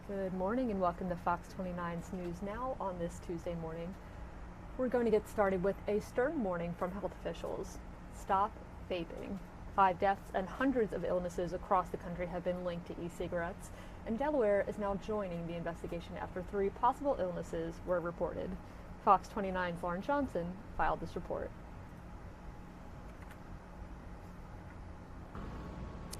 Good morning and welcome to Fox 29's News Now on this Tuesday morning. We're going to get started with a stern warning from health officials. Stop vaping. 5 deaths and hundreds of illnesses across the country have been linked to e-cigarettes, and Delaware is now joining the investigation after 3 possible illnesses were reported. Fox 29's Lauren Johnson filed this report.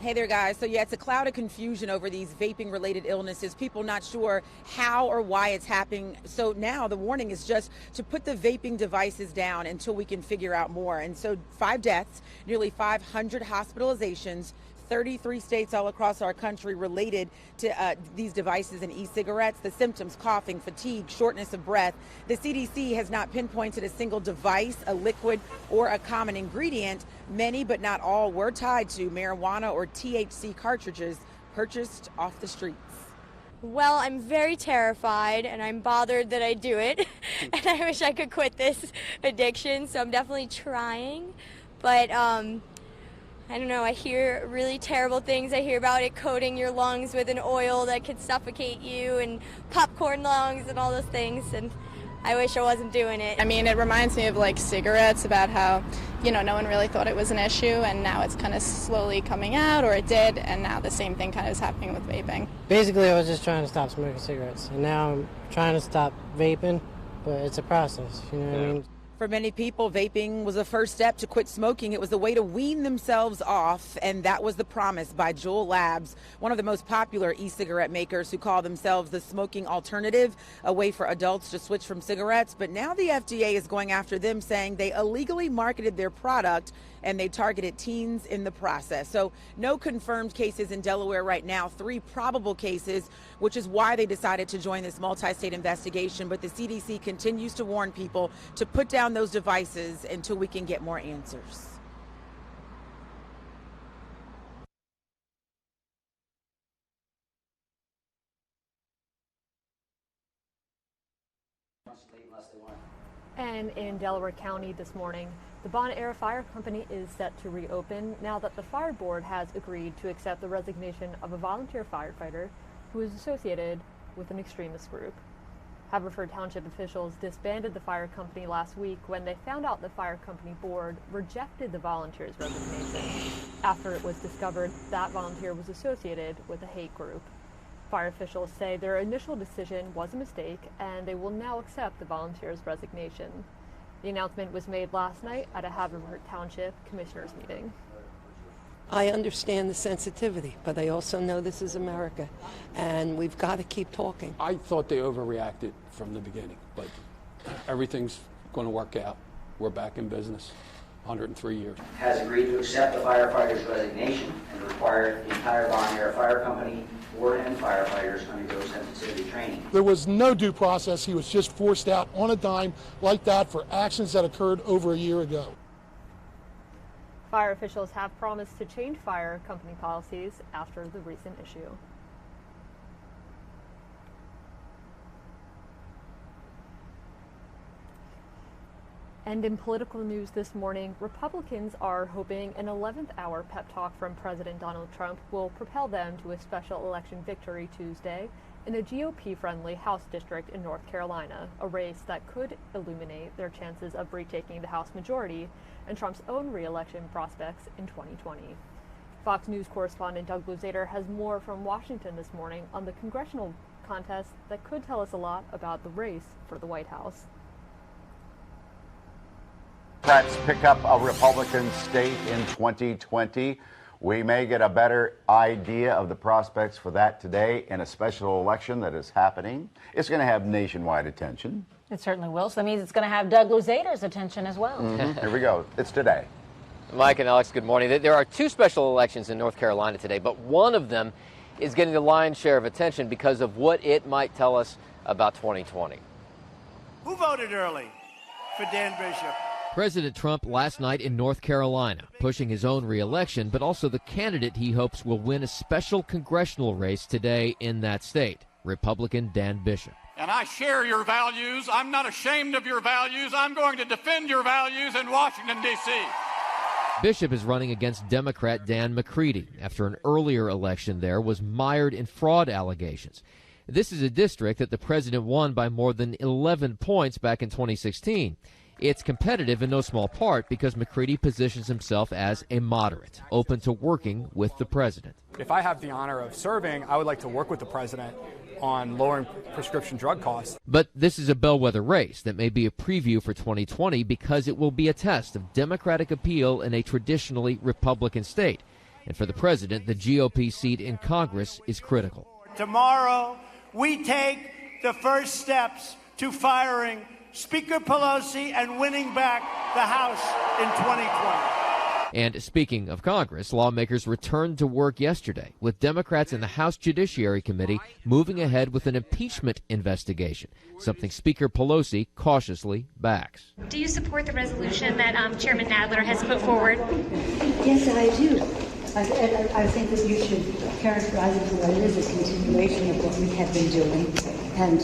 Hey there, guys. So yeah, it's a cloud of confusion over these vaping related illnesses. People not sure how or why it's happening. So now the warning is just to put the vaping devices down until we can figure out more. And so 5 deaths, nearly 500 hospitalizations, 33 states all across our country related to these devices and e-cigarettes. The symptoms: coughing, fatigue, shortness of breath. The CDC has not pinpointed a single device, a liquid, or a common ingredient. Many, but not all, were tied to marijuana or THC cartridges purchased off the streets. Well, I'm very terrified and I'm bothered that I do it. And I wish I could quit this addiction, so I'm definitely trying. But I don't know, I hear really terrible things. I hear about it coating your lungs with an oil that could suffocate you, and popcorn lungs and all those things, and I wish I wasn't doing it. I mean, it reminds me of like cigarettes, about how, you know, no one really thought it was an issue, and now it's kind of slowly coming out, or it did, and now the same thing kind of is happening with vaping. Basically, I was just trying to stop smoking cigarettes, and now I'm trying to stop vaping, but it's a process, you know what I mean? For many people, vaping was a first step to quit smoking. It was the way to wean themselves off, and that was the promise by Juul Labs, one of the most popular e-cigarette makers, who call themselves the smoking alternative, a way for adults to switch from cigarettes. But now the FDA is going after them, saying they illegally marketed their product and they targeted teens in the process. So no confirmed cases in Delaware right now, 3 probable cases, which is why they decided to join this multi-state investigation. But the CDC continues to warn people to put down those devices until we can get more answers. And in Delaware County this morning, the Bon Air Fire Company is set to reopen now that the fire board has agreed to accept the resignation of a volunteer firefighter who is associated with an extremist group. Haverford Township officials disbanded the fire company last week when they found out the fire company board rejected the volunteer's resignation after it was discovered that volunteer was associated with a hate group. Fire officials say their initial decision was a mistake and they will now accept the volunteer's resignation. The announcement was made last night at a Haverford Township Commissioners meeting. I understand the sensitivity, but I also know this is America, and we've got to keep talking. I thought they overreacted from the beginning, but everything's going to work out. We're back in business, 103 years. Has agreed to accept the firefighter's resignation and required the entire Bon Air Fire Company board and firefighters to undergo sensitivity training. There was no due process. He was just forced out on a dime like that for actions that occurred over a year ago. Fire officials have promised to change fire company policies after the recent issue. And in political news this morning, Republicans are hoping an 11th hour pep talk from President Donald Trump will propel them to a special election victory Tuesday in a GOP-friendly House district in North Carolina, a race that could illuminate their chances of retaking the House majority and Trump's own re-election prospects in 2020. Fox News correspondent Doug Luzader has more from Washington this morning on the congressional contest that could tell us a lot about the race for the White House. Democrats pick up a Republican state in 2020. We may get a better idea of the prospects for that today in a special election that is happening. It's going to have nationwide attention. It certainly will. So that means it's going to have Doug Luzader's attention as well. Here we go. It's today. Mike and Alex, good morning. There are 2 special elections in North Carolina today, but one of them is getting the lion's share of attention because of what it might tell us about 2020. Who voted early for Dan Bishop? President Trump last night in North Carolina, pushing his own re-election, but also the candidate he hopes will win a special congressional race today in that state, Republican Dan Bishop. And I share your values. I'm not ashamed of your values. I'm going to defend your values in Washington, D.C. Bishop is running against Democrat Dan McCready after an earlier election there was mired in fraud allegations. This is a district that the president won by more than 11 points back in 2016. It's competitive in no small part because McCready positions himself as a moderate, open to working with the president. If I have the honor of serving, I would like to work with the president on lowering prescription drug costs. But this is a bellwether race that may be a preview for 2020 because it will be a test of Democratic appeal in a traditionally Republican state. And for the president, the GOP seat in Congress is critical. Tomorrow, we take the first steps to firing Speaker Pelosi and winning back the House in 2020. And speaking of Congress, lawmakers returned to work yesterday, with Democrats in the House Judiciary Committee moving ahead with an impeachment investigation, something Speaker Pelosi cautiously backs. Do you support the resolution that Chairman Nadler has put forward? Yes, I do. I think that you should characterize it as what it is, a continuation of what we have been doing, and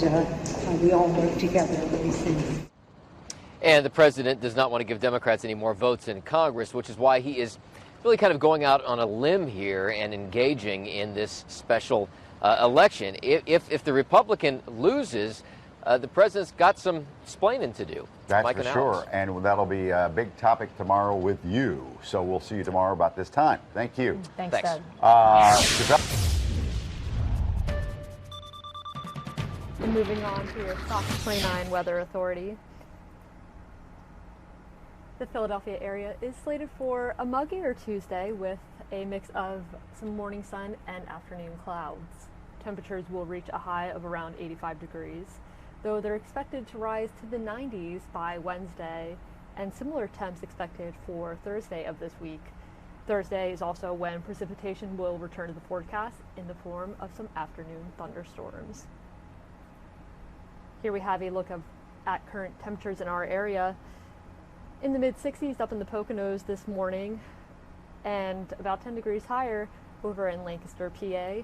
we all work together on these things. And the president does not want to give Democrats any more votes in Congress, which is why he is really kind of going out on a limb here and engaging in this special election. If the Republican loses, the president's got some explaining to do. That's Mike for and sure. Alex. And that'll be a big topic tomorrow with you. So we'll see you tomorrow about this time. Thank you. Thanks. Doug. And moving on to your Fox 29 Weather Authority. The Philadelphia area is slated for a muggier Tuesday with a mix of some morning sun and afternoon clouds. Temperatures will reach a high of around 85 degrees, though they're expected to rise to the 90s by Wednesday, and similar temps expected for Thursday of this week. Thursday is also when precipitation will return to the forecast in the form of some afternoon thunderstorms. Here we have a look at current temperatures in our area. In the mid-60s up in the Poconos this morning, and about 10 degrees higher over in Lancaster, PA.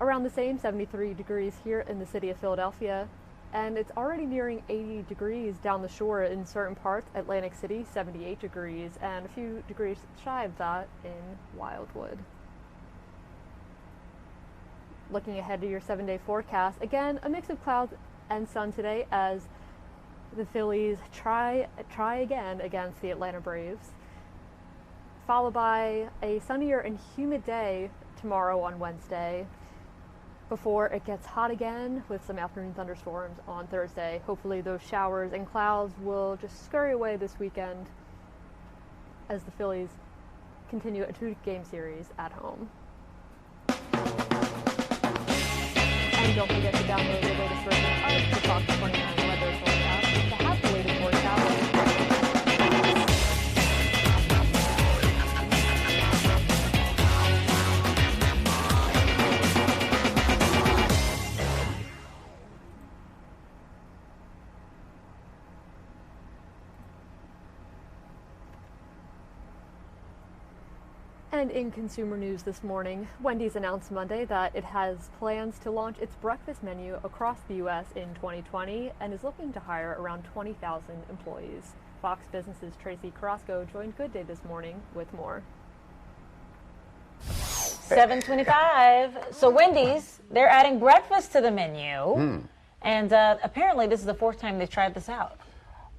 Around the same 73 degrees here in the city of Philadelphia, and it's already nearing 80 degrees down the shore in certain parts. Atlantic City, 78 degrees, and a few degrees shy of that in Wildwood. Looking ahead to your 7-day forecast, again, a mix of clouds and sun today as the Phillies try again against the Atlanta Braves, followed by a sunnier and humid day tomorrow on Wednesday, before it gets hot again with some afternoon thunderstorms on Thursday. Hopefully those showers and clouds will just scurry away this weekend as the Phillies continue a 2-game series at home. And don't forget to download the latest version of the Fox 29 Weather Forecast to have the latest forecast. And in consumer news this morning, Wendy's announced Monday that it has plans to launch its breakfast menu across the U.S. in 2020 and is looking to hire around 20,000 employees. Fox Business's Tracy Carrasco joined Good Day this morning with more. 7:25. So Wendy's, they're adding breakfast to the menu. And apparently this is the 4th time they've tried this out.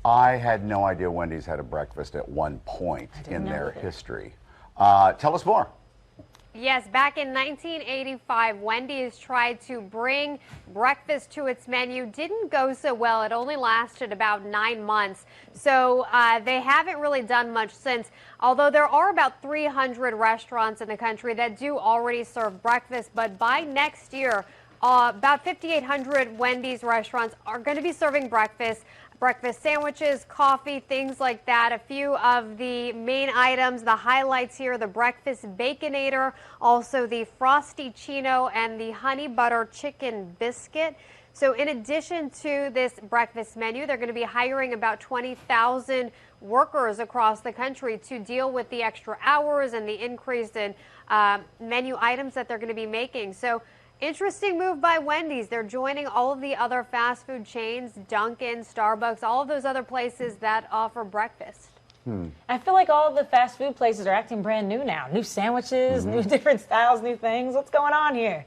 I had no idea Wendy's had a breakfast at one point in their history. Tell us more. Yes, back in 1985, Wendy's tried to bring breakfast to its menu. Didn't go so well. It only lasted about 9 months. So they haven't really done much since, although there are about 300 restaurants in the country that do already serve breakfast. But by next year, about 5,800 Wendy's restaurants are going to be serving breakfast sandwiches, coffee, things like that. A few of the main items, the highlights here, the breakfast Baconator, also the Frosty Chino and the honey butter chicken biscuit. So in addition to this breakfast menu, they're going to be hiring about 20,000 workers across the country to deal with the extra hours and the increase in menu items that they're going to be making. So interesting move by Wendy's. They're joining all of the other fast food chains, Dunkin', Starbucks, all of those other places that offer breakfast. I feel like all of the fast food places are acting brand new now. New sandwiches, new different styles, new things. What's going on here?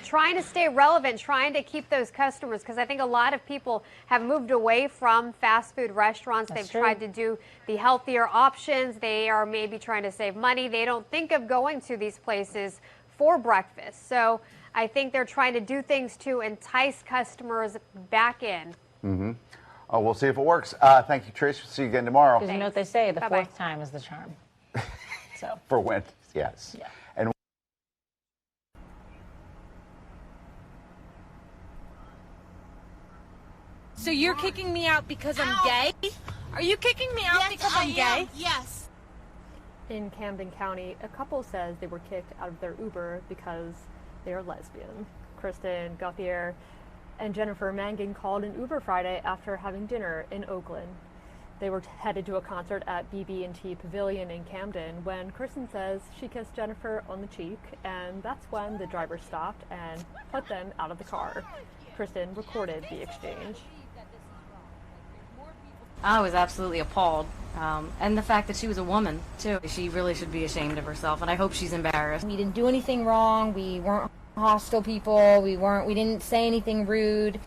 trying to stay relevant, trying to keep those customers, because I think a lot of people have moved away from fast food restaurants. They've tried to do the healthier options. They are maybe trying to save money. They don't think of going to these places for breakfast. So I think they're trying to do things to entice customers back in. Mm-hmm. Oh, we'll see if it works. Thank you, Trish. See you again tomorrow. Because you know what they say, the fourth time is the charm. So For Wendy, yes. Yeah. And So you're kicking me out because I'm gay? Are you kicking me out because I'm gay? Yes. In Camden County, a couple says they were kicked out of their Uber because they are lesbian. Kristen Gauthier and Jennifer Mangan called an Uber Friday after having dinner in Oakland. They were headed to a concert at BB&T Pavilion in Camden when Kristen says she kissed Jennifer on the cheek, and that's when the driver stopped and put them out of the car. Kristen recorded the exchange. I was absolutely appalled. And the fact that she was a woman, too. She really should be ashamed of herself, and I hope she's embarrassed. We didn't do anything wrong. We weren't hostile people. We didn't say anything rude.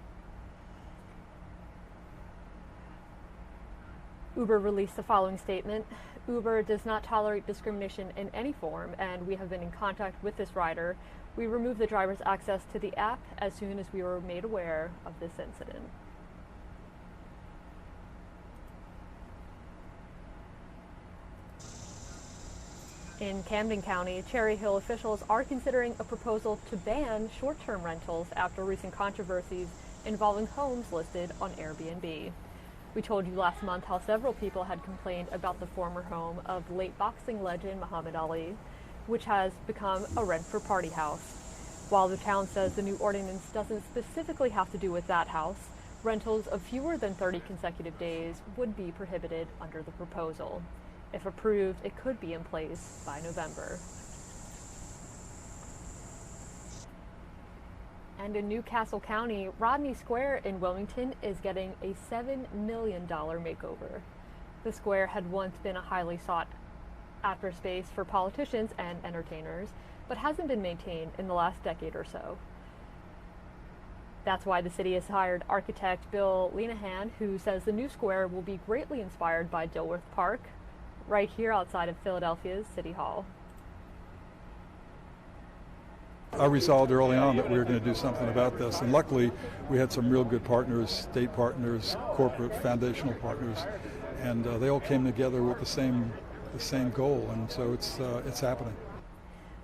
Uber released the following statement. Uber does not tolerate discrimination in any form, and we have been in contact with this rider. We removed the driver's access to the app as soon as we were made aware of this incident. In Camden County, Cherry Hill officials are considering a proposal to ban short-term rentals after recent controversies involving homes listed on Airbnb. We told you last month how several people had complained about the former home of late boxing legend Muhammad Ali, which has become a rent-for-party house. While the town says the new ordinance doesn't specifically have to do with that house, rentals of fewer than 30 consecutive days would be prohibited under the proposal. If approved, it could be in place by November. And in Newcastle County, Rodney Square in Wilmington is getting a $7 million makeover. The square had once been a highly sought after space for politicians and entertainers, but hasn't been maintained in the last decade or so. That's why the city has hired architect Bill Lenahan, who says the new square will be greatly inspired by Dilworth Park, right here outside of Philadelphia's City Hall. I resolved early on that we were going to do something about this, and luckily we had some real good partners, state partners, corporate foundational partners, and they all came together with the same goal, and so it's happening.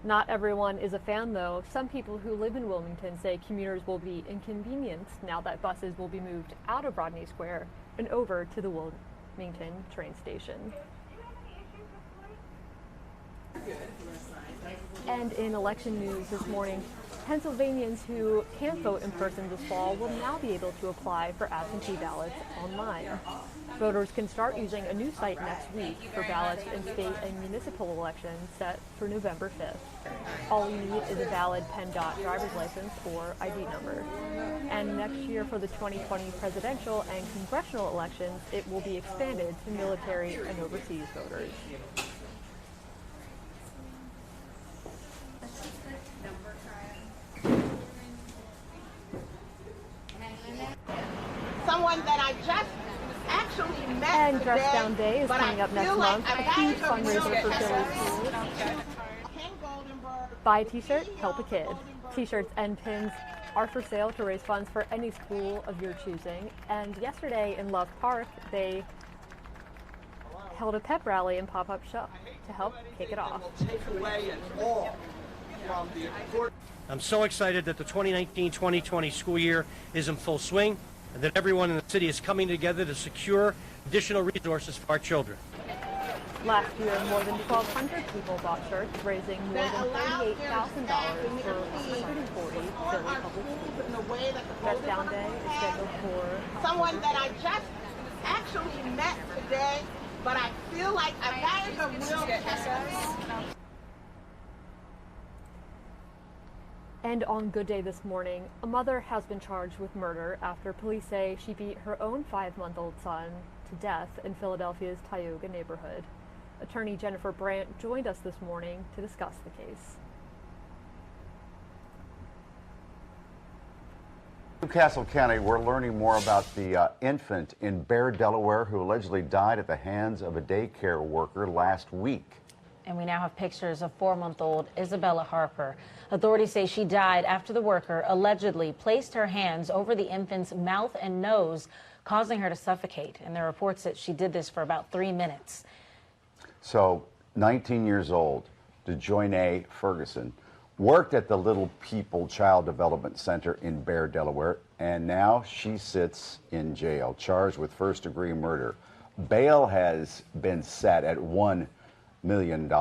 Not everyone is a fan, though. Some people who live in Wilmington say commuters will be inconvenienced now that buses will be moved out of Rodney Square and over to the Wilmington train station. And in election news this morning, Pennsylvanians who can't vote in person this fall will now be able to apply for absentee ballots online. Voters can start using a new site next week for ballots in state and municipal elections set for November 5th. All you need is a valid PennDOT driver's license or ID number. And next year for the 2020 presidential and congressional elections, it will be expanded to military and overseas voters. Someone that I just actually met And today, Dress Down Day is but coming I up next feel like month, I've a had huge to fundraiser for visit Philly schools. Buy a t-shirt, help a kid. T-shirts and pins are for sale to raise funds for any school of your choosing. And yesterday in Love Park, they held a pep rally and pop-up shop to help kick it off. I'm so excited that the 2019-2020 school year is in full swing and that everyone in the city is coming together to secure additional resources for our children. Last year, more than 1,200 people bought shirts, raising more than $38,000 for 140 Philly public schools. Dress Down Day is scheduled for someone that I just actually met today, but I feel like I've had a real And on Good Day this morning, a mother has been charged with murder after police say she beat her own 5-month-old son to death in Philadelphia's Tioga neighborhood. Attorney Jennifer Brandt joined us this morning to discuss the case. Newcastle County, we're learning more about the infant in Bear, Delaware, who allegedly died at the hands of a daycare worker last week. And we now have pictures of 4-month-old Isabella Harper. Authorities say she died after the worker allegedly placed her hands over the infant's mouth and nose, causing her to suffocate. And there are reports that she did this for about 3 minutes. So, 19 years old, DeJoyne Ferguson worked at the Little People Child Development Center in Bear, Delaware, and now she sits in jail, charged with first-degree murder. Bail has been set at $1 million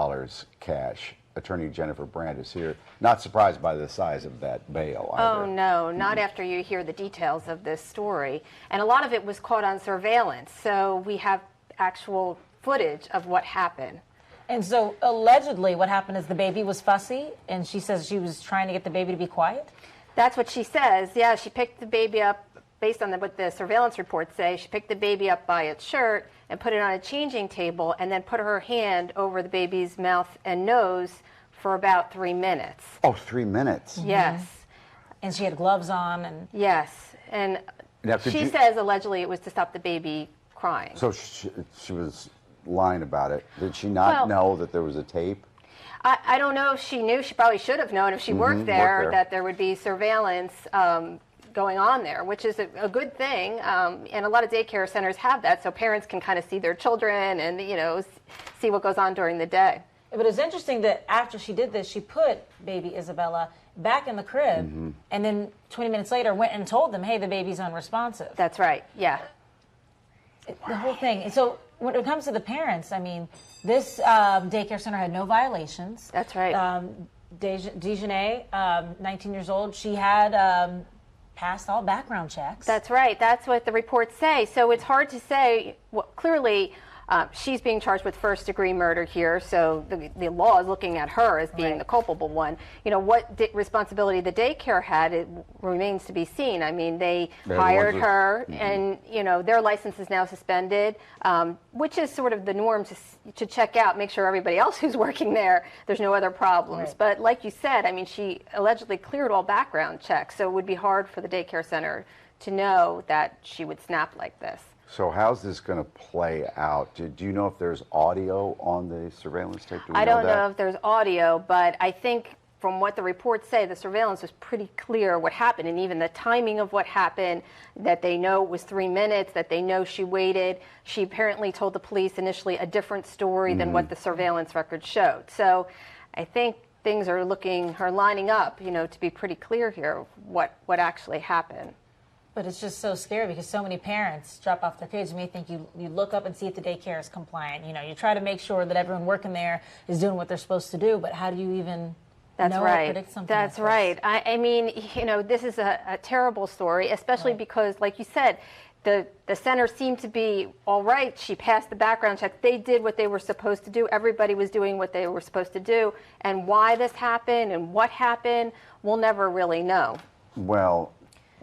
cash. Attorney Jennifer Brandt is here. Not surprised by the size of that bail either. Oh, no, not after you hear the details of this story. And a lot of it was caught on surveillance, so we have actual footage of what happened. And so allegedly what happened is the baby was fussy, and she says she was trying to get the baby to be quiet? That's what she says. Yeah, she picked the baby up, based on what the surveillance reports say, she picked the baby up by its shirt and put it on a changing table and then put her hand over the baby's mouth and nose for about 3 minutes. Oh, 3 minutes? Yes. And she had gloves on. And yes. And she says allegedly it was to stop the baby crying. So she was lying about it. Did she not know that there was a tape? I don't know if she knew. She probably should have known if she worked there that there would be surveillance going on there, which is a good thing. And a lot of daycare centers have that, so parents can kind of see their children and, you know, see what goes on during the day. But it's interesting that after she did this, she put baby Isabella back in the crib, and then 20 minutes later went and told them, hey, the baby's unresponsive. That's right, yeah. The whole thing. And so when it comes to the parents, I mean, this daycare center had no violations. That's right. Dejanay, 19 years old, she had passed all background checks. That's right. That's what the reports say. So it's hard to say. Well, clearly, she's being charged with first-degree murder here, so the law is looking at her as being the culpable one. You know, what responsibility the daycare had, it remains to be seen. I mean, they hired her, and, you know, their license is now suspended, which is sort of the norm to check out, make sure everybody else who's working there, there's no other problems. Right. But like you said, I mean, she allegedly cleared all background checks, so it would be hard for the daycare center to know that she would snap like this. So how's this going to play out? Do you know if there's audio on the surveillance tape? I don't know if there's audio, but I think from what the reports say, the surveillance was pretty clear what happened, and even the timing of what happened, that they know it was 3 minutes, that they know she waited. She apparently told the police initially a different story than what the surveillance record showed. So I think things are lining up, you know, to be pretty clear here what actually happened. But it's just so scary because so many parents drop off their kids. You may think you look up and see if the daycare is compliant. You know, you try to make sure that everyone working there is doing what they're supposed to do, but how do you even know or predict something like That's right. I mean, you know, this is a terrible story, especially because, like you said, the center seemed to be all right. She passed the background check. They did what they were supposed to do. Everybody was doing what they were supposed to do. And why this happened and what happened, we'll never really know. Well,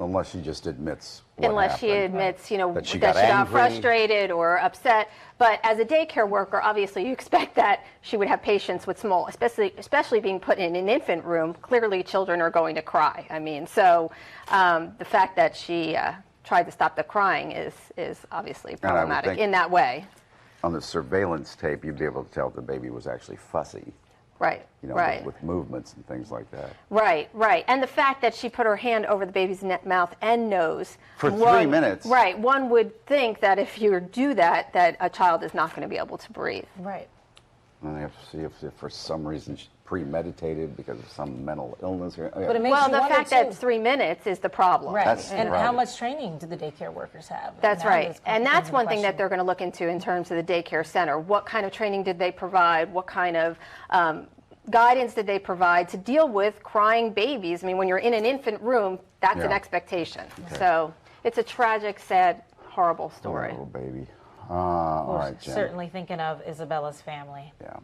unless she just admits what Unless she happened. admits, you know, that she got got frustrated or upset. But as a daycare worker, obviously you expect that she would have patience with small, especially being put in an infant room. Clearly children are going to cry. I mean, so the fact that she tried to stop the crying is obviously problematic in that way. On the surveillance tape, you'd be able to tell if the baby was actually fussy. Right, you know, right. with movements and things like that. Right, right. And the fact that she put her hand over the baby's mouth and nose. For 3 minutes. Right. One would think that if you do that a child is not going to be able to breathe. Right. And they have to see if for some reason she premeditated because of some mental illness. But it makes well, you the wonder, fact that 3 minutes is the problem. Right. That's and the how problem. much training do the daycare workers have? That's Now right. And that's one thing question. that they're going to look into in terms of the daycare center. What kind of training did they provide? What kind of guidance did they provide to deal with crying babies? I mean, when you're in an infant room, that's an expectation. Okay. So it's a tragic, sad, horrible story. Little baby. All right, Jen. Certainly thinking of Isabella's family. Yeah.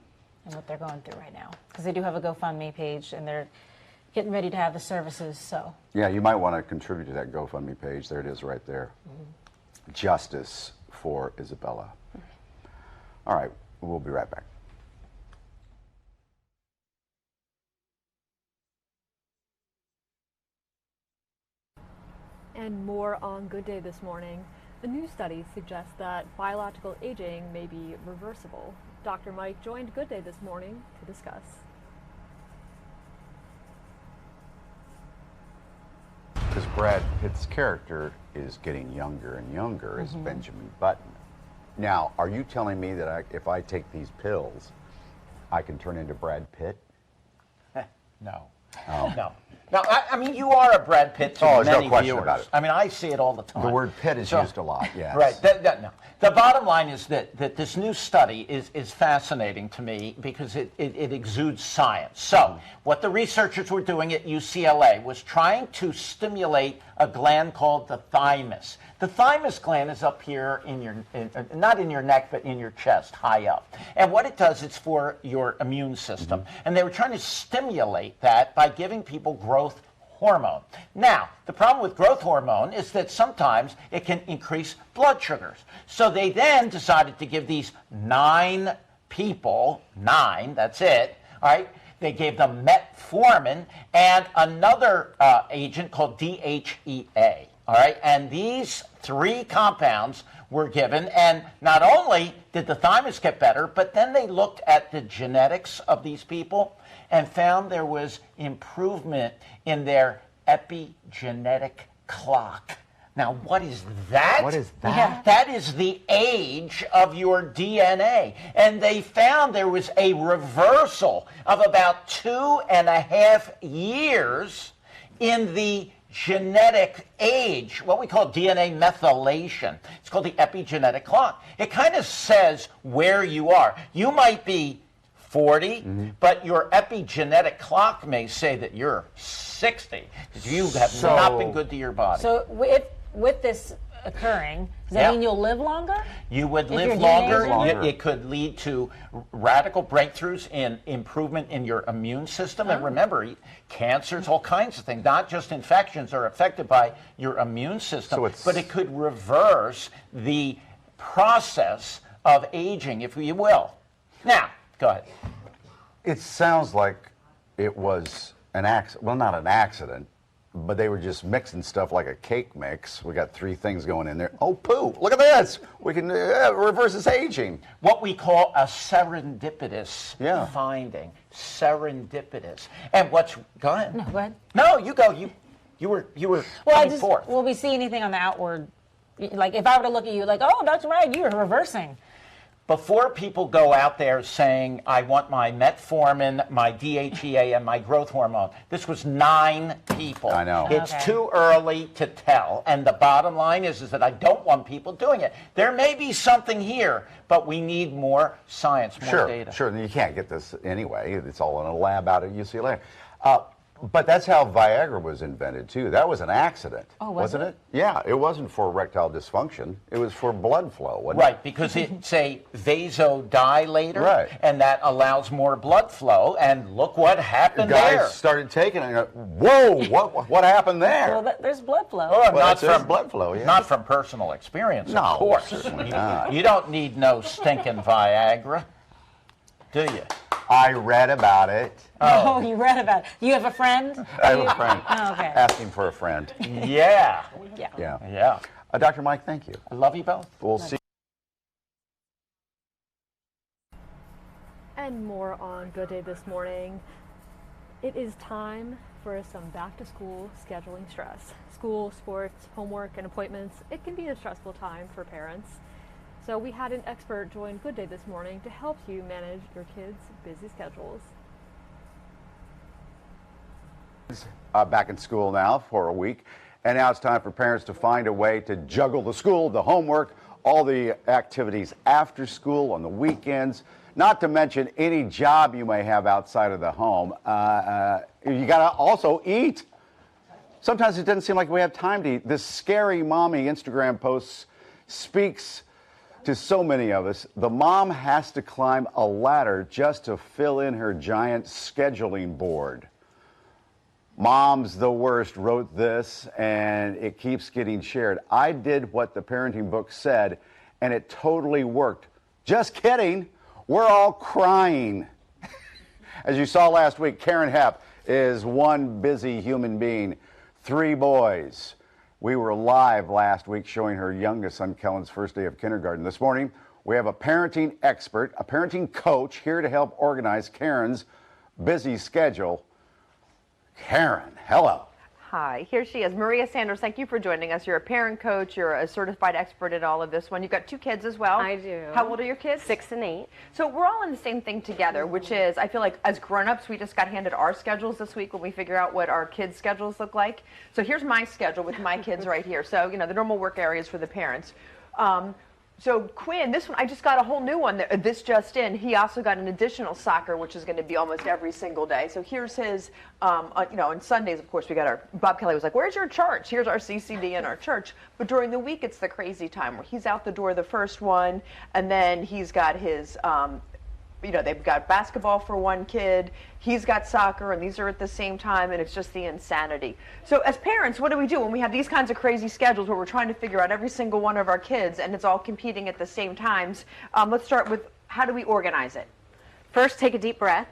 And what they're going through right now. Because they do have a GoFundMe page, and they're getting ready to have the services, so. Yeah, you might want to contribute to that GoFundMe page. There it is right there. Justice for Isabella. All right, we'll be right back. And more on Good Day this morning. A new study suggests that biological aging may be reversible. Dr. Mike joined Good Day this morning to discuss. Because Brad Pitt's character is getting younger and younger as Benjamin Button. Now, are you telling me that if I take these pills, I can turn into Brad Pitt? No. Oh. No. Now, I mean, you are a Brad Pitt to there's many no question viewers. about it. I mean, I see it all the time. The word Pitt is used a lot, yes. Right. No. The bottom line is that this new study is fascinating to me because it exudes science. So, what the researchers were doing at UCLA was trying to stimulate a gland called the thymus. The thymus gland is up here in your, not in your neck, but in your chest, high up. And what it does, it's for your immune system. And they were trying to stimulate that by giving people growth hormone. Now, the problem with growth hormone is that sometimes it can increase blood sugars. So they then decided to give these 9 people, 9, that's it, all right? They gave them metformin and another agent called DHEA. All right, and these 3 compounds were given, and not only did the thymus get better, but then they looked at the genetics of these people and found there was improvement in their epigenetic clock. Now, what is that? What is that? Yeah, that is the age of your DNA. And they found there was a reversal of about 2.5 years in the genetic age, what we call DNA methylation. It's called the epigenetic clock. It kind of says where you are. You might be 40, but your epigenetic clock may say that you're 60 because you have not been good to your body. So with this occurring, does that mean you'll live longer? You would If live your longer. DNA is longer? It could lead to radical breakthroughs in improvement in your immune system. And remember, cancers, all kinds of things, not just infections, are affected by your immune system, but it could reverse the process of aging, if you will. Now, go ahead. It sounds like it was an accident. Well, not an accident, but they were just mixing stuff like a cake mix. We got 3 things going in there. Oh, poo, look at this. We can reverse this aging. What we call a serendipitous finding. Serendipitous. And what's, go ahead. No, go ahead. No, you go. You were coming forth. Will we see anything on the outward? Like, if I were to look at you like, oh, that's right, you're reversing. Before people go out there saying, I want my metformin, my DHEA, and my growth hormone, this was 9 people. I know. It's too early to tell. And the bottom line is that I don't want people doing it. There may be something here, but we need more science, more data. Sure, you can't get this anyway. It's all in a lab out at UCLA. But that's how Viagra was invented, too. That was an accident, wasn't it? Yeah, it wasn't for erectile dysfunction. It was for blood flow, wasn't it? Right, because it's a vasodilator, and that allows more blood flow, and look what happened there. Guys started taking it, whoa, what happened there? Well, there's blood flow. Oh, not from blood flow, Not from personal experience, No, of course. certainly not. You don't need no stinking Viagra, do you? I read about it. Oh, you read about it. You have a friend? I have a friend. Oh, okay. Asking for a friend. Yeah. Yeah. Dr. Mike, thank you. I love you both. We'll see. And more on Good Day this morning. It is time for some back-to-school scheduling stress. School, sports, homework, and appointments. It can be a stressful time for parents. So we had an expert join Good Day this morning to help you manage your kids' busy schedules. Back in school now for a week, and now it's time for parents to find a way to juggle the school, the homework, all the activities after school, on the weekends, not to mention any job you may have outside of the home. You gotta also eat. Sometimes it doesn't seem like we have time to eat. This scary mommy Instagram post speaks to so many of us. The mom has to climb a ladder just to fill in her giant scheduling board. Mom's the Worst wrote this, and it keeps getting shared. I did what the parenting book said, and it totally worked. Just kidding. We're all crying. As you saw last week, Karen Hepp is one busy human being. 3 boys. We were live last week showing her youngest son Kellen's first day of kindergarten. This morning, we have a parenting expert, a parenting coach here to help organize Karen's busy schedule. Karen, hello. Hi, here she is. Maria Sanders, thank you for joining us. You're a parent coach, you're a certified expert in all of this one. You've got 2 kids as well. I do. How old are your kids? 6 and 8. So we're all in the same thing together, which is, I feel like as grown-ups, we just got handed our schedules this week when we figure out what our kids' schedules look like. So here's my schedule with my kids right here. So, you know, the normal work areas for the parents. So Quinn, this one, I just got a whole new one. This just in. He also got an additional soccer, which is going to be almost every single day. So here's his, you know, on Sundays, of course, we got our, Bob Kelly was like, where's your church? Here's our CCD and our church. But during the week, it's the crazy time where he's out the door the first one, and then he's got his, you know, they've got basketball for one kid, he's got soccer, and these are at the same time, and it's just the insanity. So as parents, what do we do when we have these kinds of crazy schedules where we're trying to figure out every single one of our kids and it's all competing at the same times? Let's start with, how do we organize it? First, take a deep breath.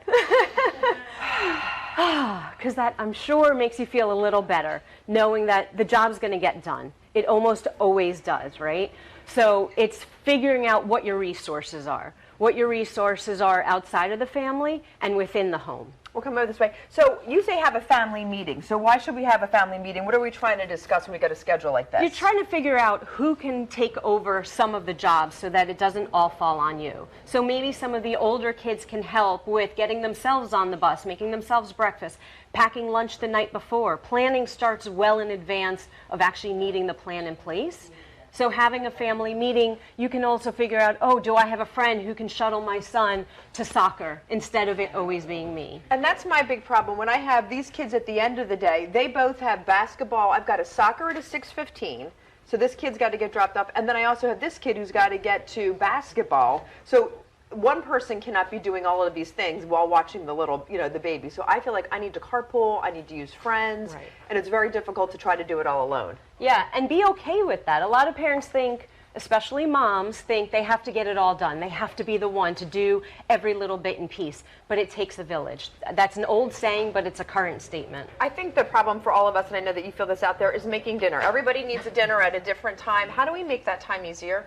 Because that, I'm sure, makes you feel a little better, knowing that the job's going to get done. It almost always does, right? So it's figuring out what your resources are. What your resources are outside of the family and within the home. We'll come over this way. So you say have a family meeting. So why should we have a family meeting? What are we trying to discuss when we got a schedule like this? You're trying to figure out who can take over some of the jobs so that it doesn't all fall on you. So maybe some of the older kids can help with getting themselves on the bus, making themselves breakfast, packing lunch the night before. Planning starts well in advance of actually needing the plan in place. So having a family meeting, you can also figure out, oh, do I have a friend who can shuttle my son to soccer instead of it always being me? And that's my big problem. When I have these kids at the end of the day, they both have basketball. I've got a soccer at a 6:15. So this kid's got to get dropped off. And then I also have this kid who's got to get to basketball. So one person cannot be doing all of these things while watching the little, you know, the baby. So I feel like I need to carpool, I need to use friends, right. And it's very difficult to try to do it all alone. Yeah, and be okay with that. A lot of parents think, especially moms, think they have to get it all done. They have to be the one to do every little bit in piece, but it takes a village. That's an old saying, but it's a current statement. I think the problem for all of us, and I know that you feel this out there, is making dinner. Everybody needs a dinner at a different time. How do we make that time easier?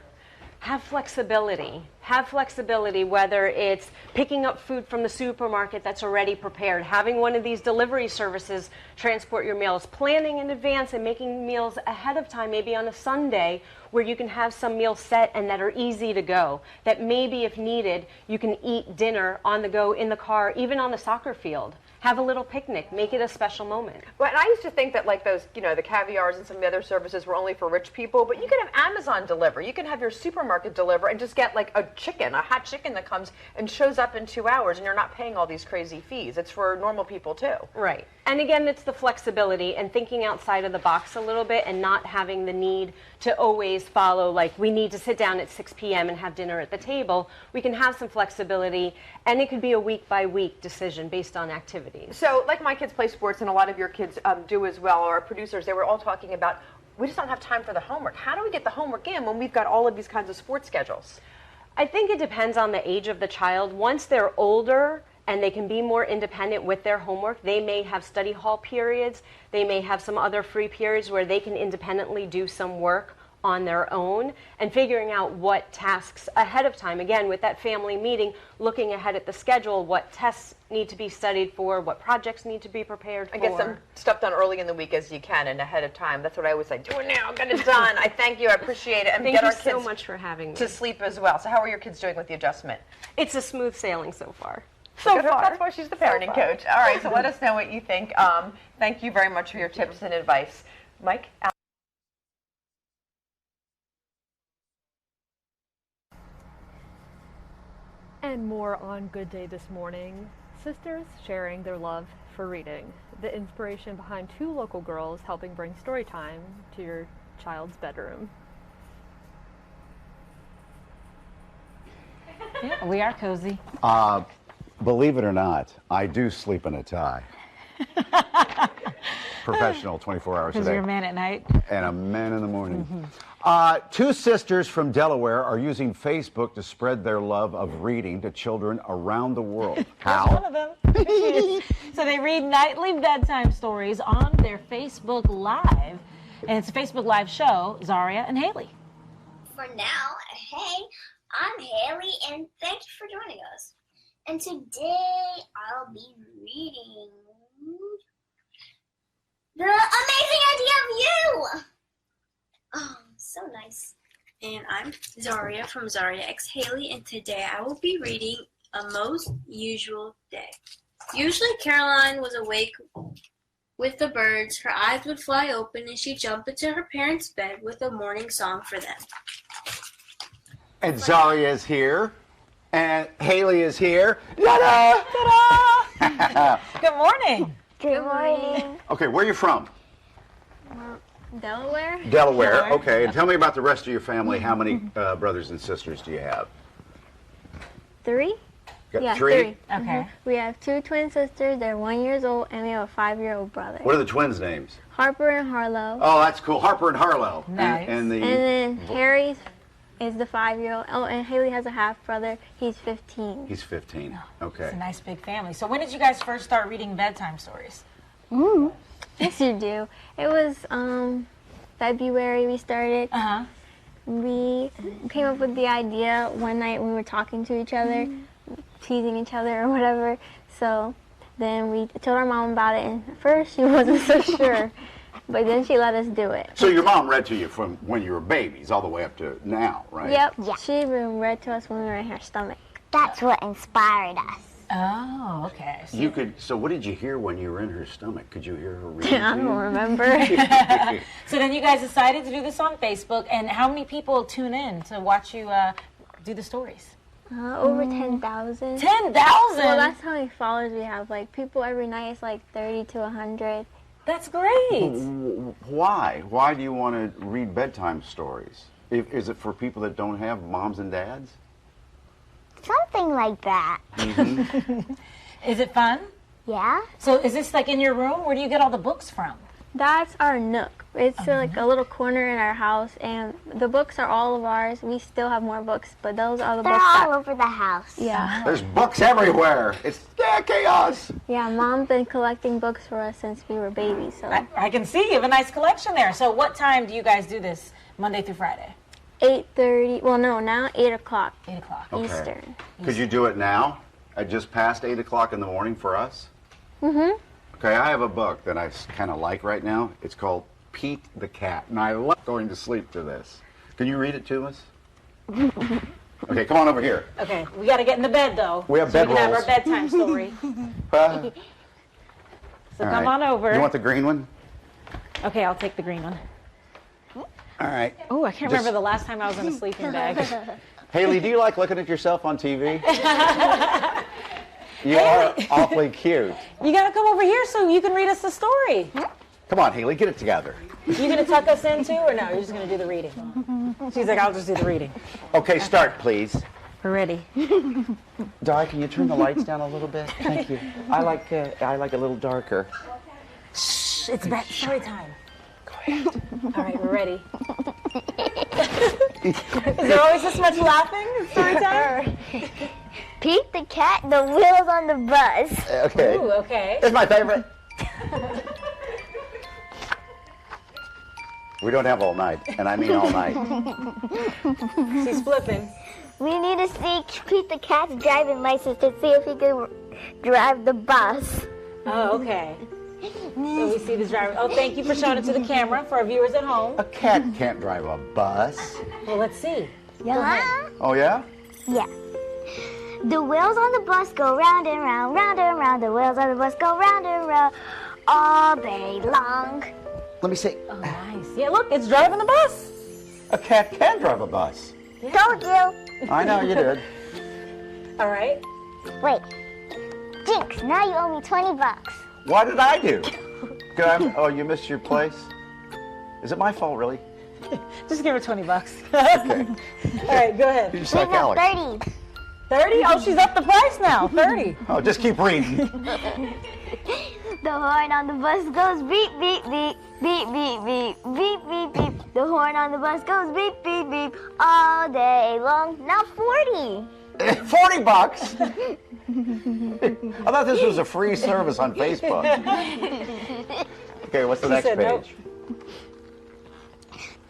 Have flexibility. Have flexibility, whether it's picking up food from the supermarket that's already prepared, having one of these delivery services transport your meals, planning in advance and making meals ahead of time, maybe on a Sunday, where you can have some meals set and that are easy to go, that maybe if needed, you can eat dinner on the go, in the car, even on the soccer field. Have a little picnic, make it a special moment. Well, and I used to think that like those, you know, the caviars and some of the other services were only for rich people, but you can have Amazon deliver. You can have your supermarket deliver and just get like a chicken, a hot chicken that comes and shows up in 2 hours, and you're not paying all these crazy fees. It's for normal people too. Right. And again, it's the flexibility and thinking outside of the box a little bit and not having the need to always follow, like, we need to sit down at 6 p.m. and have dinner at the table. We can have some flexibility, and it could be a week-by-week decision based on activities. So, like my kids play sports, and a lot of your kids do as well, or our producers, they were all talking about, we just don't have time for the homework. How do we get the homework in when we've got all of these kinds of sports schedules? I think it depends on the age of the child. Once they're older and they can be more independent with their homework, they may have study hall periods. They may have some other free periods where they can independently do some work on their own, and figuring out what tasks ahead of time. Again, with that family meeting, looking ahead at the schedule, what tests need to be studied for, what projects need to be prepared for. I guess some stuff done early in the week as you can and ahead of time. That's what I always say. Do it now, get it done. I thank you, I appreciate it. And thank get you our kids so much for having me. To sleep as well. So how are your kids doing with the adjustment? It's a smooth sailing so far. So far. That's why she's the parenting coach. All right, so let us know what you think. Thank you very much for your tips and advice. Mike? And more on Good Day this morning. Sisters sharing their love for reading. The inspiration behind 2 local girls helping bring story time to your child's bedroom. Yeah, we are cozy. Believe it or not, I do sleep in a tie. Professional, 24 hours a day. Because you're a man at night. And a man in the morning. 2 sisters from Delaware are using Facebook to spread their love of reading to children around the world. How? One of them. So they read nightly bedtime stories on their Facebook Live. And it's a Facebook Live show, Zaria and Haley. For now, hey, I'm Haley, and thank you for joining us. And today, I'll be reading The Amazing Idea of You! Oh, so nice. And I'm Zaria from Zaria X Haley, and today I will be reading A Most Usual Day. Usually Caroline was awake with the birds. Her eyes would fly open, and she'd jump into her parents' bed with a morning song for them. And Zaria is here. And Haley is here. Ta-da! Ta-da! Good morning. Good morning. Okay, where are you from? Delaware? Delaware. Okay, and tell me about the rest of your family. How many brothers and sisters do you have? 3. Got Yeah, 3? Okay. We have 2 twin sisters. They're 1 year old, and we have a 5-year-old brother. What are the twins' names? Harper and Harlow. Oh, that's cool. Harper and Harlow. Nice. And then Harry is the 5-year-old. Oh, and Haley has a half brother. He's 15. He's 15. Okay. It's a nice big family. So when did you guys first start reading bedtime stories? Yes, you do. It was February we started. We came up with the idea one night when we were talking to each other, teasing each other or whatever. So then we told our mom about it, and at first she wasn't so sure, but then she let us do it. So your mom read to you from when you were babies all the way up to now, right? Yep. Yeah. She even read to us when we were in her stomach. That's what inspired us. Oh, okay. So what did you hear when you were in her stomach? Could you hear her reading? I don't remember. So then you guys decided to do this on Facebook, and how many people tune in to watch you do the stories? Over 10,000. 10,000? Well, that's how many followers we have. Like, people every night, it's like 30 to 100. That's great. Why? Why do you want to read bedtime stories? Is it for people that don't have moms and dads? Something like that. Is it fun? Yeah. So is this like in your room? Where do you get all the books from? That's our nook. It's like a little corner in our house, and the books are all of ours. We still have more books, but those are the books all over the house. Yeah. There's books everywhere. It's chaos. Yeah, Mom's been collecting books for us since we were babies. So I can see you have a nice collection there. So what time do you guys do this, Monday through Friday? 8:30. Well, no, now 8 o'clock. 8 o'clock. Okay. Eastern. Could you do it now? At just past 8 o'clock in the morning for us? Okay, I have a book that I kind of like right now. It's called Pete the Cat, and I love going to sleep to this. Can you read it to us? Okay, come on over here. Okay, we got to get in the bed though. We have so bed we can rolls. have our bedtime story. So come on over. You want the green one? Okay, I'll take the green one. All right. Oh, I can't remember the last time I was in a sleeping bag. Haley, do you like looking at yourself on TV? You are awfully cute. You got to come over here so you can read us the story. Come on, Haley, get it together. You going to tuck us in too, or no? You're just going to do the reading? She's like, I'll just do the reading. Okay, start, please. We're ready. Di, can you turn the lights down a little bit? Thank you. I like a little darker. Shh, it's story time. Go ahead. All right, we're ready. Is there always this much laughing in story time? Pete the Cat, the wheels on the bus. Okay. Ooh, okay. It's my favorite. We don't have all night, and I mean all night. She's flipping. We need to see Pete the Cat's driving license to see if he can drive the bus. Oh, okay. So we see the driver. Oh, thank you for showing it to the camera for our viewers at home. A cat can't drive a bus. Well, let's see. Yeah. Oh, yeah? Yeah. The wheels on the bus go round and round, round and round. The wheels on the bus go round and round all day long. Let me see. Oh, nice. Yeah, look, it's driving the bus. A cat can drive a bus. Yeah. Told you. I know you did. All right. Wait. Jinx, now you owe me $20. What did I do? Oh, you missed your place? Is it my fault, really? Just give her $20. Okay. All right, go ahead. You just like Alex. 30. 30? Oh, she's up the price now. 30. Oh, just keep reading. The horn on the bus goes beep, beep, beep, beep, beep, beep, beep, beep, beep. The horn on the bus goes beep, beep, beep all day long. Now 40. $40? I thought this was a free service on Facebook. Okay, what's the next page? Nope.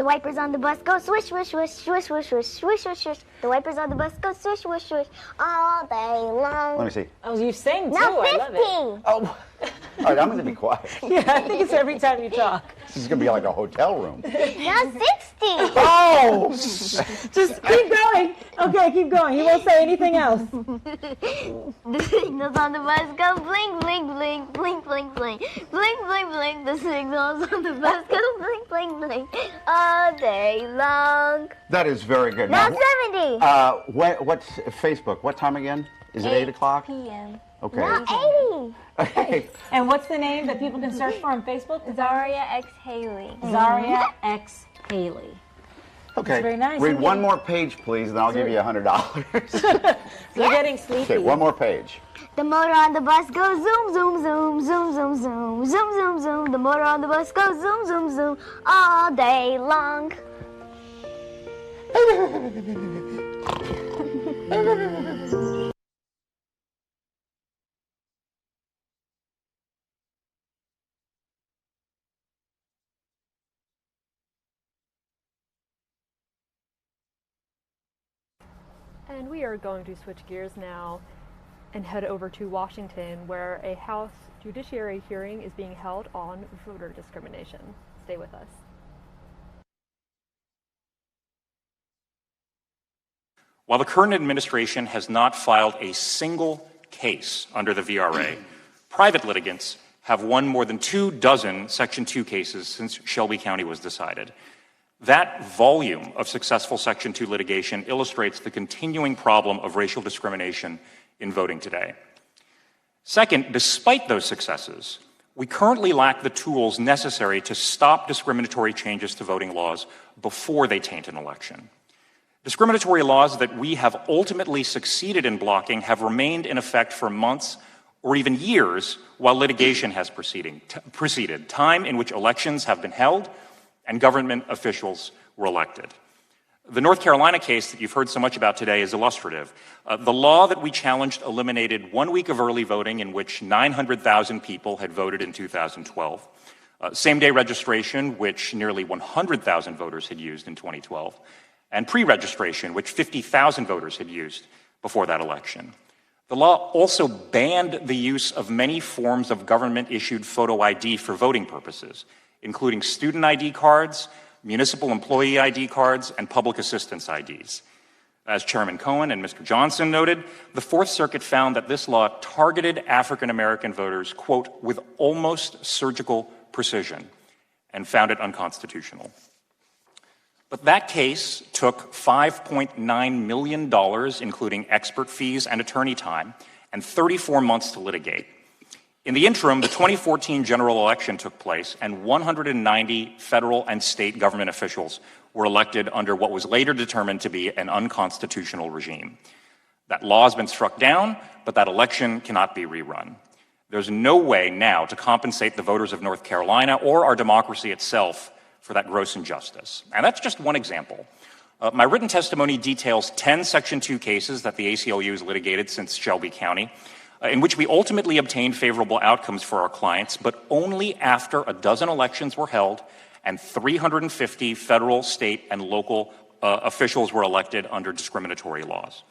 The wipers on the bus go swish, swish, swish, swish, swish, swish, swish, swish, swish. The wipers on the bus go swish, swish, swish all day long. Let me see. Oh, you sing too. Now 50. I love it. Oh, all right, I'm going to be quiet. Yeah, I think it's every time you talk. This is going to be like a hotel room. Now 60. Oh! Just keep going. Okay, keep going. He won't say anything else. The signals on the bus go blink, blink, blink, blink, blink, blink, blink, blink, blink. The signals on the bus go blink, blink, blink all day long. That is very good. Now 70. What's Facebook? What time again? Is it 8 o'clock? p.m. Okay. Now 80. Okay. And what's the name that people can search for on Facebook? Zaria X Haley. Zaria X Haley. Okay. That's very nice. Read one more page, please, and I'll give you $100. We're getting sleepy. Okay, one more page. The motor on the bus goes zoom, zoom, zoom, zoom, zoom, zoom, zoom, zoom, zoom. The motor on the bus goes zoom, zoom, zoom all day long. And we are going to switch gears now and head over to Washington, where a House Judiciary hearing is being held on voter discrimination. Stay with us. While the current administration has not filed a single case under the VRA, private litigants have won more than 24 Section 2 cases since Shelby County was decided. That volume of successful Section 2 litigation illustrates the continuing problem of racial discrimination in voting today. Second, despite those successes, we currently lack the tools necessary to stop discriminatory changes to voting laws before they taint an election. Discriminatory laws that we have ultimately succeeded in blocking have remained in effect for months or even years while litigation has proceeded, time in which elections have been held and government officials were elected. The North Carolina case that you've heard so much about today is illustrative. The law that we challenged eliminated 1 week of early voting in which 900,000 people had voted in 2012. Same-day registration, which nearly 100,000 voters had used in 2012. And pre-registration, which 50,000 voters had used before that election. The law also banned the use of many forms of government-issued photo ID for voting purposes, including student ID cards, municipal employee ID cards, and public assistance IDs. As Chairman Cohen and Mr. Johnson noted, the Fourth Circuit found that this law targeted African American voters, quote, with almost surgical precision, and found it unconstitutional. But that case took $5.9 million, including expert fees and attorney time, and 34 months to litigate. In the interim, the 2014 general election took place, and 190 federal and state government officials were elected under what was later determined to be an unconstitutional regime. That law has been struck down, but that election cannot be rerun. There's no way now to compensate the voters of North Carolina or our democracy itself for that gross injustice. And that's just one example. My written testimony details 10 Section 2 cases that the ACLU has litigated since Shelby County, in which we ultimately obtained favorable outcomes for our clients, but only after a dozen elections were held and 350 federal, state, and local officials were elected under discriminatory laws.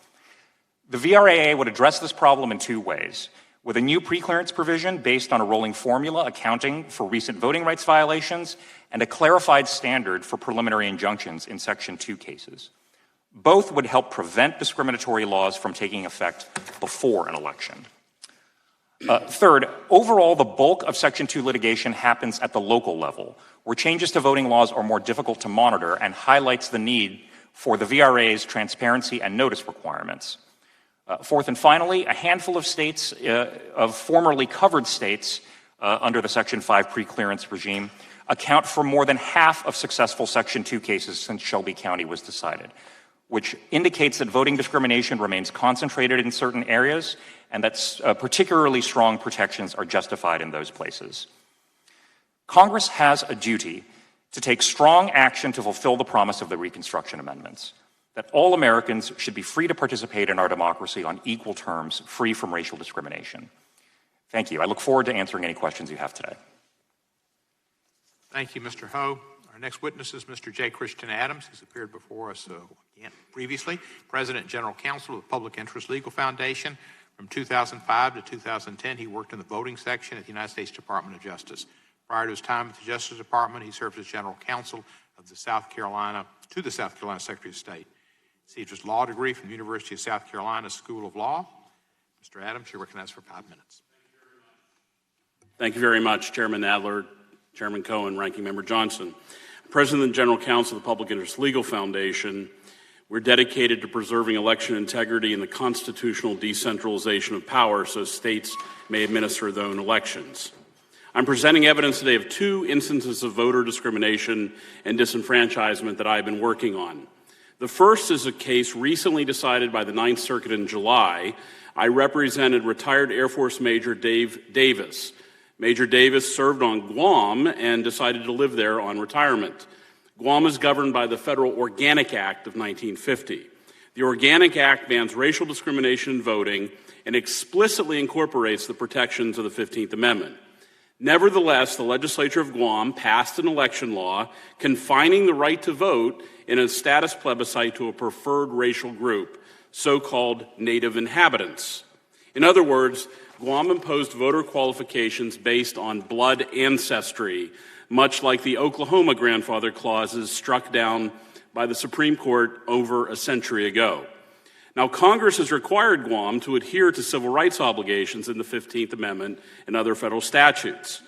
The VRAA would address this problem in two ways: with a new preclearance provision based on a rolling formula accounting for recent voting rights violations, and a clarified standard for preliminary injunctions in Section 2 cases. Both would help prevent discriminatory laws from taking effect before an election. Third, overall, the bulk of Section 2 litigation happens at the local level, where changes to voting laws are more difficult to monitor and highlights the need for the VRA's transparency and notice requirements. Fourth and finally, a handful of states, of formerly covered states under the Section 5 preclearance regime, account for more than half of successful Section 2 cases since Shelby County was decided, which indicates that voting discrimination remains concentrated in certain areas and that particularly strong protections are justified in those places. Congress has a duty to take strong action to fulfill the promise of the Reconstruction Amendments, that all Americans should be free to participate in our democracy on equal terms, free from racial discrimination. Thank you. I look forward to answering any questions you have today. Thank you, Mr. Ho. Our next witness is Mr. J. Christian Adams. He's appeared before us again previously. President and General Counsel of the Public Interest Legal Foundation. From 2005 to 2010, he worked in the voting section at the United States Department of Justice. Prior to his time at the Justice Department, he served as General Counsel of the South Carolina Secretary of State. He received his law degree from the University of South Carolina School of Law. Mr. Adams, you're recognized for 5 minutes. Thank you very much, Chairman Nadler, Chairman Cohen, Ranking Member Johnson. President and General Counsel of the Public Interest Legal Foundation, we're dedicated to preserving election integrity and the constitutional decentralization of power so states may administer their own elections. I'm presenting evidence today of 2 instances of voter discrimination and disenfranchisement that I've been working on. The first is a case recently decided by the Ninth Circuit in July. I represented retired Air Force Major Dave Davis. Major Davis served on Guam and decided to live there on retirement. Guam is governed by the Federal Organic Act of 1950. The Organic Act bans racial discrimination in voting and explicitly incorporates the protections of the 15th Amendment. Nevertheless, the legislature of Guam passed an election law confining the right to vote in a status plebiscite to a preferred racial group, so-called native inhabitants. In other words, Guam imposed voter qualifications based on blood ancestry, much like the Oklahoma grandfather clauses struck down by the Supreme Court over a century ago. Now, Congress has required Guam to adhere to civil rights obligations in the 15th Amendment and other federal statutes.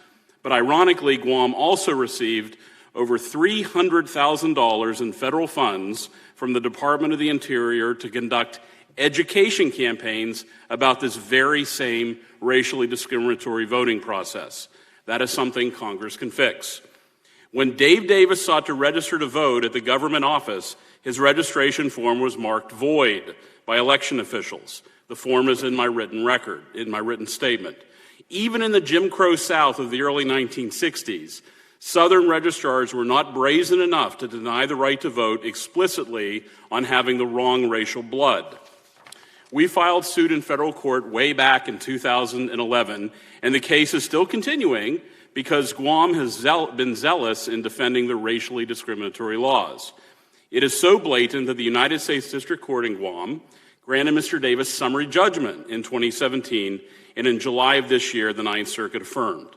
But ironically, Guam also received over $300,000 in federal funds from the Department of the Interior to conduct education campaigns about this very same racially discriminatory voting process. That is something Congress can fix. When Dave Davis sought to register to vote at the government office, his registration form was marked void by election officials. The form is in my written record, in my written statement. Even in the Jim Crow South of the early 1960s, Southern registrars were not brazen enough to deny the right to vote explicitly on having the wrong racial blood. We filed suit in federal court way back in 2011, and the case is still continuing because Guam has been zealous in defending the racially discriminatory laws. It is so blatant that the United States District Court in Guam granted Mr. Davis summary judgment in 2017, and in July of this year, the Ninth Circuit affirmed.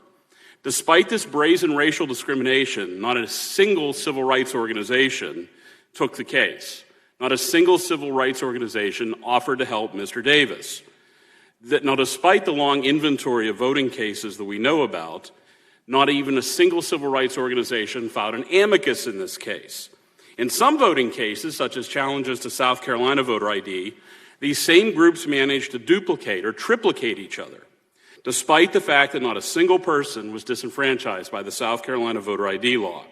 Despite this brazen racial discrimination, not a single civil rights organization took the case. Not a single civil rights organization offered to help Mr. Davis. Now, despite the long inventory of voting cases that we know about, not even a single civil rights organization filed an amicus in this case. In some voting cases, such as challenges to South Carolina voter ID, these same groups managed to duplicate or triplicate each other, despite the fact that not a single person was disenfranchised by the South Carolina voter ID law.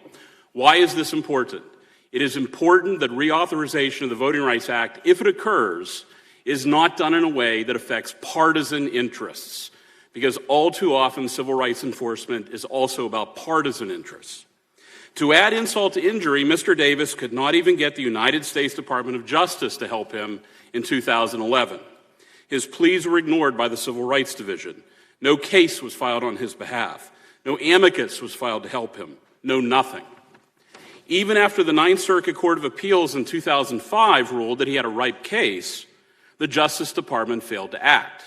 Why is this important? It is important that reauthorization of the Voting Rights Act, if it occurs, is not done in a way that affects partisan interests, because all too often civil rights enforcement is also about partisan interests. To add insult to injury, Mr. Davis could not even get the United States Department of Justice to help him in 2011. His pleas were ignored by the Civil Rights Division. No case was filed on his behalf. No amicus was filed to help him. No nothing. Even after the Ninth Circuit Court of Appeals in 2005 ruled that he had a ripe case, the Justice Department failed to act.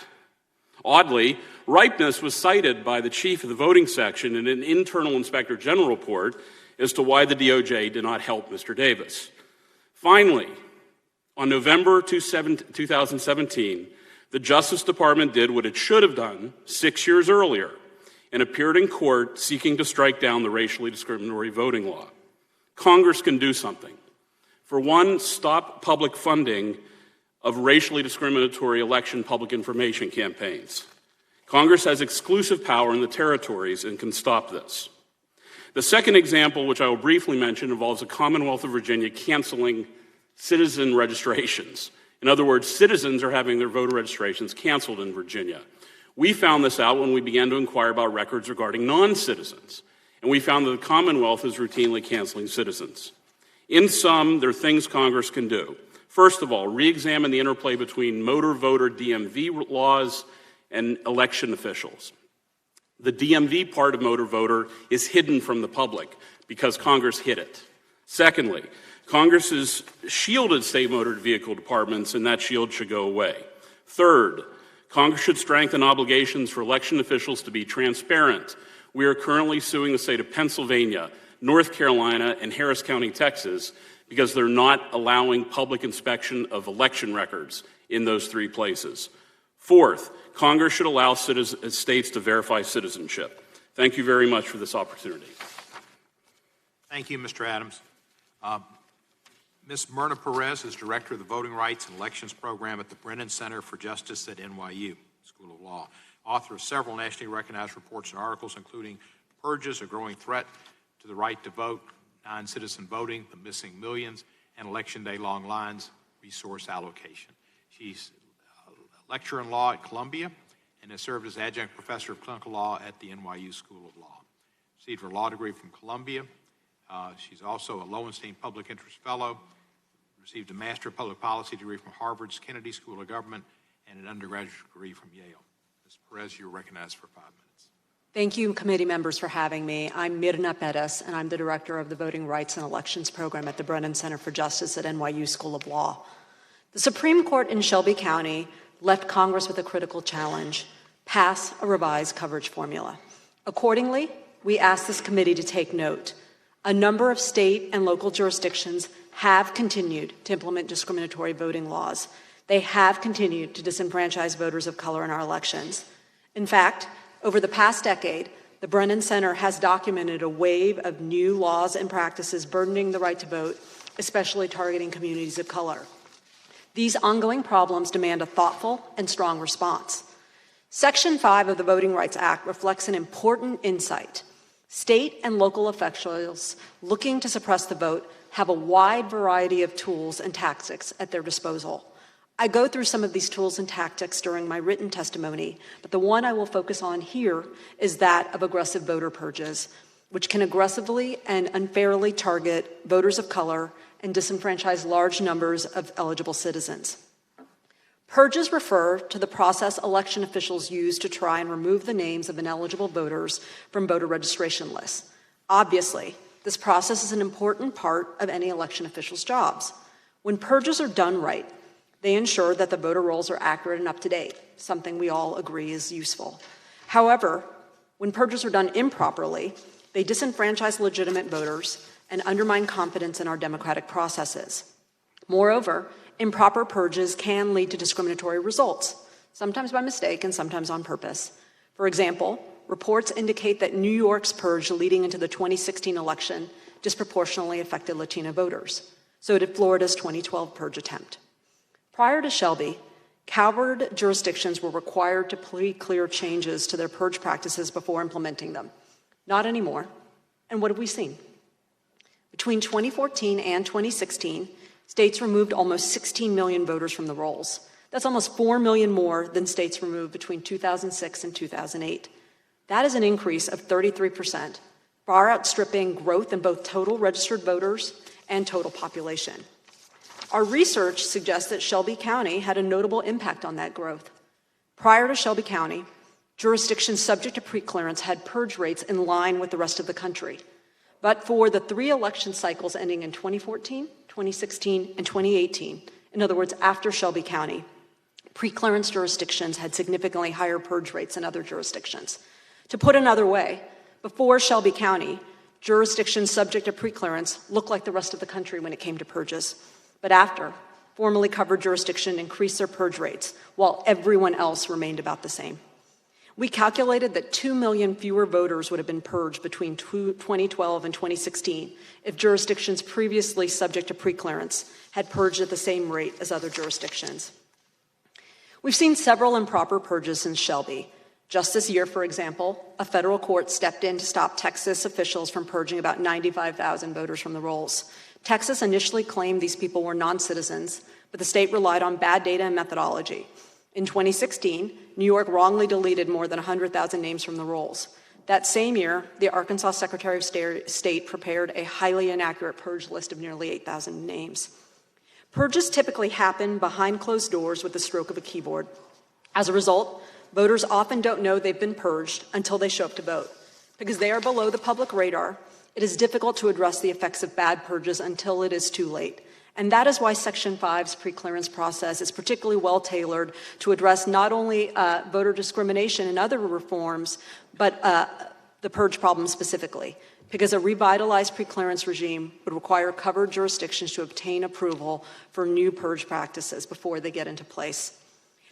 Oddly, ripeness was cited by the chief of the voting section in an internal Inspector General report as to why the DOJ did not help Mr. Davis. Finally, on November 2017, the Justice Department did what it should have done 6 years earlier and appeared in court seeking to strike down the racially discriminatory voting law. Congress can do something. For one, stop public funding of racially discriminatory election public information campaigns. Congress has exclusive power in the territories and can stop this. The second example, which I will briefly mention, involves the Commonwealth of Virginia canceling citizen registrations. In other words, citizens are having their voter registrations canceled in Virginia. We found this out when we began to inquire about records regarding non-citizens, and we found that the Commonwealth is routinely canceling citizens. In sum, there are things Congress can do. First of all, re-examine the interplay between motor voter DMV laws and election officials. The DMV part of motor voter is hidden from the public. because Congress hid it. Secondly, Congress has shielded state motor vehicle departments, and that shield should go away. Third, Congress should strengthen obligations for election officials to be transparent. We are currently suing the state of Pennsylvania, North Carolina, and Harris County, Texas, because they're not allowing public inspection of election records in those three places. Fourth, Congress should allow states to verify citizenship. Thank you very much for this opportunity. Thank you, Mr. Adams. Ms. Myrna Perez is Director of the Voting Rights and Elections Program at the Brennan Center for Justice at NYU School of Law. Author of several nationally recognized reports and articles, including Purges, A Growing Threat to the Right to Vote, Non-Citizen Voting, The Missing Millions, and Election Day Long Lines, Resource Allocation. She's a lecturer in law at Columbia and has served as adjunct professor of clinical law at the NYU School of Law. Received her law degree from Columbia. She's also a Lowenstein Public Interest Fellow, received a Master of Public Policy degree from Harvard's Kennedy School of Government, and an undergraduate degree from Yale. Ms. Perez, you're recognized for 5 minutes. Thank you, committee members, for having me. I'm Myrna Perez, and I'm the Director of the Voting Rights and Elections Program at the Brennan Center for Justice at NYU School of Law. The Supreme Court in Shelby County left Congress with a critical challenge: pass a revised coverage formula. Accordingly, we ask this committee to take note. A number of state and local jurisdictions have continued to implement discriminatory voting laws. They have continued to disenfranchise voters of color in our elections. In fact, over the past decade, the Brennan Center has documented a wave of new laws and practices burdening the right to vote, especially targeting communities of color. These ongoing problems demand a thoughtful and strong response. Section 5 of the Voting Rights Act reflects an important insight. State and local officials looking to suppress the vote have a wide variety of tools and tactics at their disposal. I go through some of these tools and tactics during my written testimony, but the one I will focus on here is that of aggressive voter purges, which can aggressively and unfairly target voters of color and disenfranchise large numbers of eligible citizens. Purges refer to the process election officials use to try and remove the names of ineligible voters from voter registration lists. Obviously, this process is an important part of any election official's jobs. When purges are done right, they ensure that the voter rolls are accurate and up to date, something we all agree is useful. However, when purges are done improperly, they disenfranchise legitimate voters and undermine confidence in our democratic processes. Moreover, improper purges can lead to discriminatory results, sometimes by mistake and sometimes on purpose. For example, reports indicate that New York's purge leading into the 2016 election disproportionately affected Latino voters. So did Florida's 2012 purge attempt. Prior to Shelby, coward jurisdictions were required to pre-clear changes to their purge practices before implementing them. Not anymore. And what have we seen? Between 2014 and 2016, states removed almost 16 million voters from the rolls. That's almost 4 million more than states removed between 2006 and 2008. That is an increase of 33%, far outstripping growth in both total registered voters and total population. Our research suggests that Shelby County had a notable impact on that growth. Prior to Shelby County, jurisdictions subject to preclearance had purge rates in line with the rest of the country. But for the 3 election cycles ending in 2014, 2016, and 2018, in other words, after Shelby County, preclearance jurisdictions had significantly higher purge rates than other jurisdictions. To put another way, before Shelby County, jurisdictions subject to preclearance looked like the rest of the country when it came to purges. But after, formally covered jurisdiction increased their purge rates, while everyone else remained about the same. We calculated that 2 million fewer voters would have been purged between 2012 and 2016 if jurisdictions previously subject to preclearance had purged at the same rate as other jurisdictions. We've seen several improper purges since Shelby. Just this year, for example, a federal court stepped in to stop Texas officials from purging about 95,000 voters from the rolls. Texas initially claimed these people were non-citizens, but the state relied on bad data and methodology. In 2016, New York wrongly deleted more than 100,000 names from the rolls. That same year, the Arkansas Secretary of State prepared a highly inaccurate purge list of nearly 8,000 names. Purges typically happen behind closed doors with the stroke of a keyboard. As a result, voters often don't know they've been purged until they show up to vote. Because they are below the public radar, It is difficult to address the effects of bad purges until it is too late. And that is why Section 5's pre-clearance process is particularly well tailored to address not only voter discrimination and other reforms, but the purge problem specifically. Because a revitalized pre-clearance regime would require covered jurisdictions to obtain approval for new purge practices before they get into place.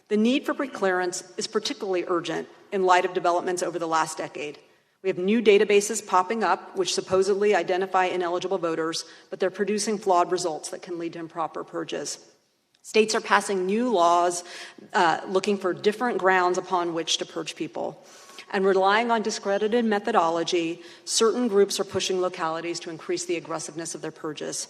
The need for pre-clearance is particularly urgent in light of developments over the last decade. We have new databases popping up which supposedly identify ineligible voters, but they're producing flawed results that can lead to improper purges. States are passing new laws looking for different grounds upon which to purge people. And relying on discredited methodology, certain groups are pushing localities to increase the aggressiveness of their purges.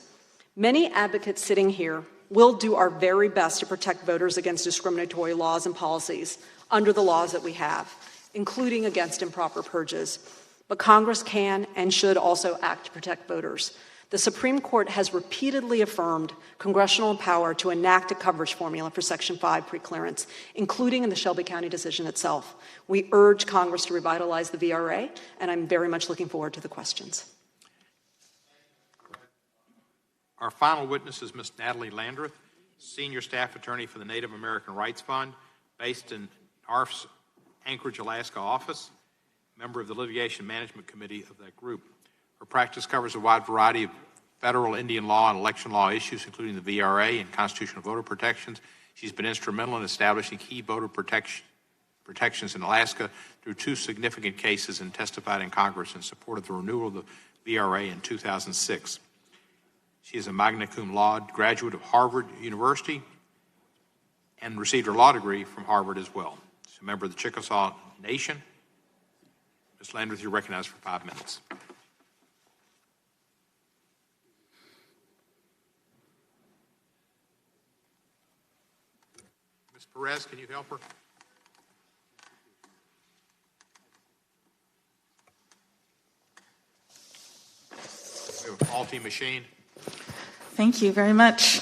Many advocates sitting here will do our very best to protect voters against discriminatory laws and policies under the laws that we have, including against improper purges. But Congress can and should also act to protect voters. The Supreme Court has repeatedly affirmed congressional power to enact a coverage formula for Section 5 preclearance, including in the Shelby County decision itself. We urge Congress to revitalize the VRA, and I'm very much looking forward to the questions. Our final witness is Ms. Natalie Landreth, Senior Staff Attorney for the Native American Rights Fund, based in ARF's Anchorage, Alaska office, member of the Litigation Management Committee of that group. Her practice covers a wide variety of federal Indian law and election law issues, including the VRA and constitutional voter protections. She's been instrumental in establishing key voter protections in Alaska through 2 significant cases and testified in Congress in support of the renewal of the VRA in 2006. She is a magna cum laude graduate of Harvard University and received her law degree from Harvard as well. She's a member of the Chickasaw Nation. Ms. Landreth, you're recognized for 5 minutes. Ms. Perez, can you help her? We have a faulty machine. Thank you very much.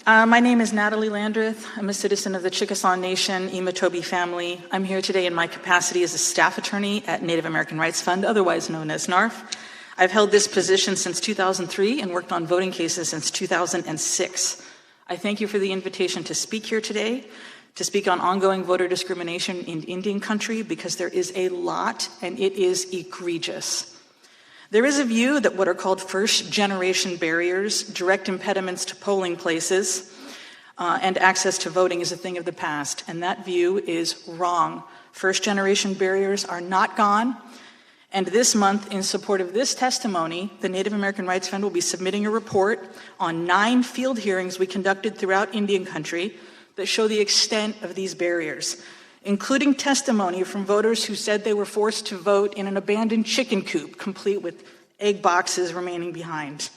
My name is Natalie Landreth. I'm a citizen of the Chickasaw Nation, Imatobi family. I'm here today in my capacity as a staff attorney at Native American Rights Fund, otherwise known as NARF. I've held this position since 2003 and worked on voting cases since 2006. I thank you for the invitation to speak here today, to speak on ongoing voter discrimination in Indian country, because there is a lot and it is egregious. There is a view that what are called first-generation barriers, direct impediments to polling places, and access to voting is a thing of the past, and that view is wrong. First-generation barriers are not gone, and this month, in support of this testimony, the Native American Rights Fund will be submitting a report on 9 field hearings we conducted throughout Indian country that show the extent of these barriers, including testimony from voters who said they were forced to vote in an abandoned chicken coop, complete with egg boxes remaining behind,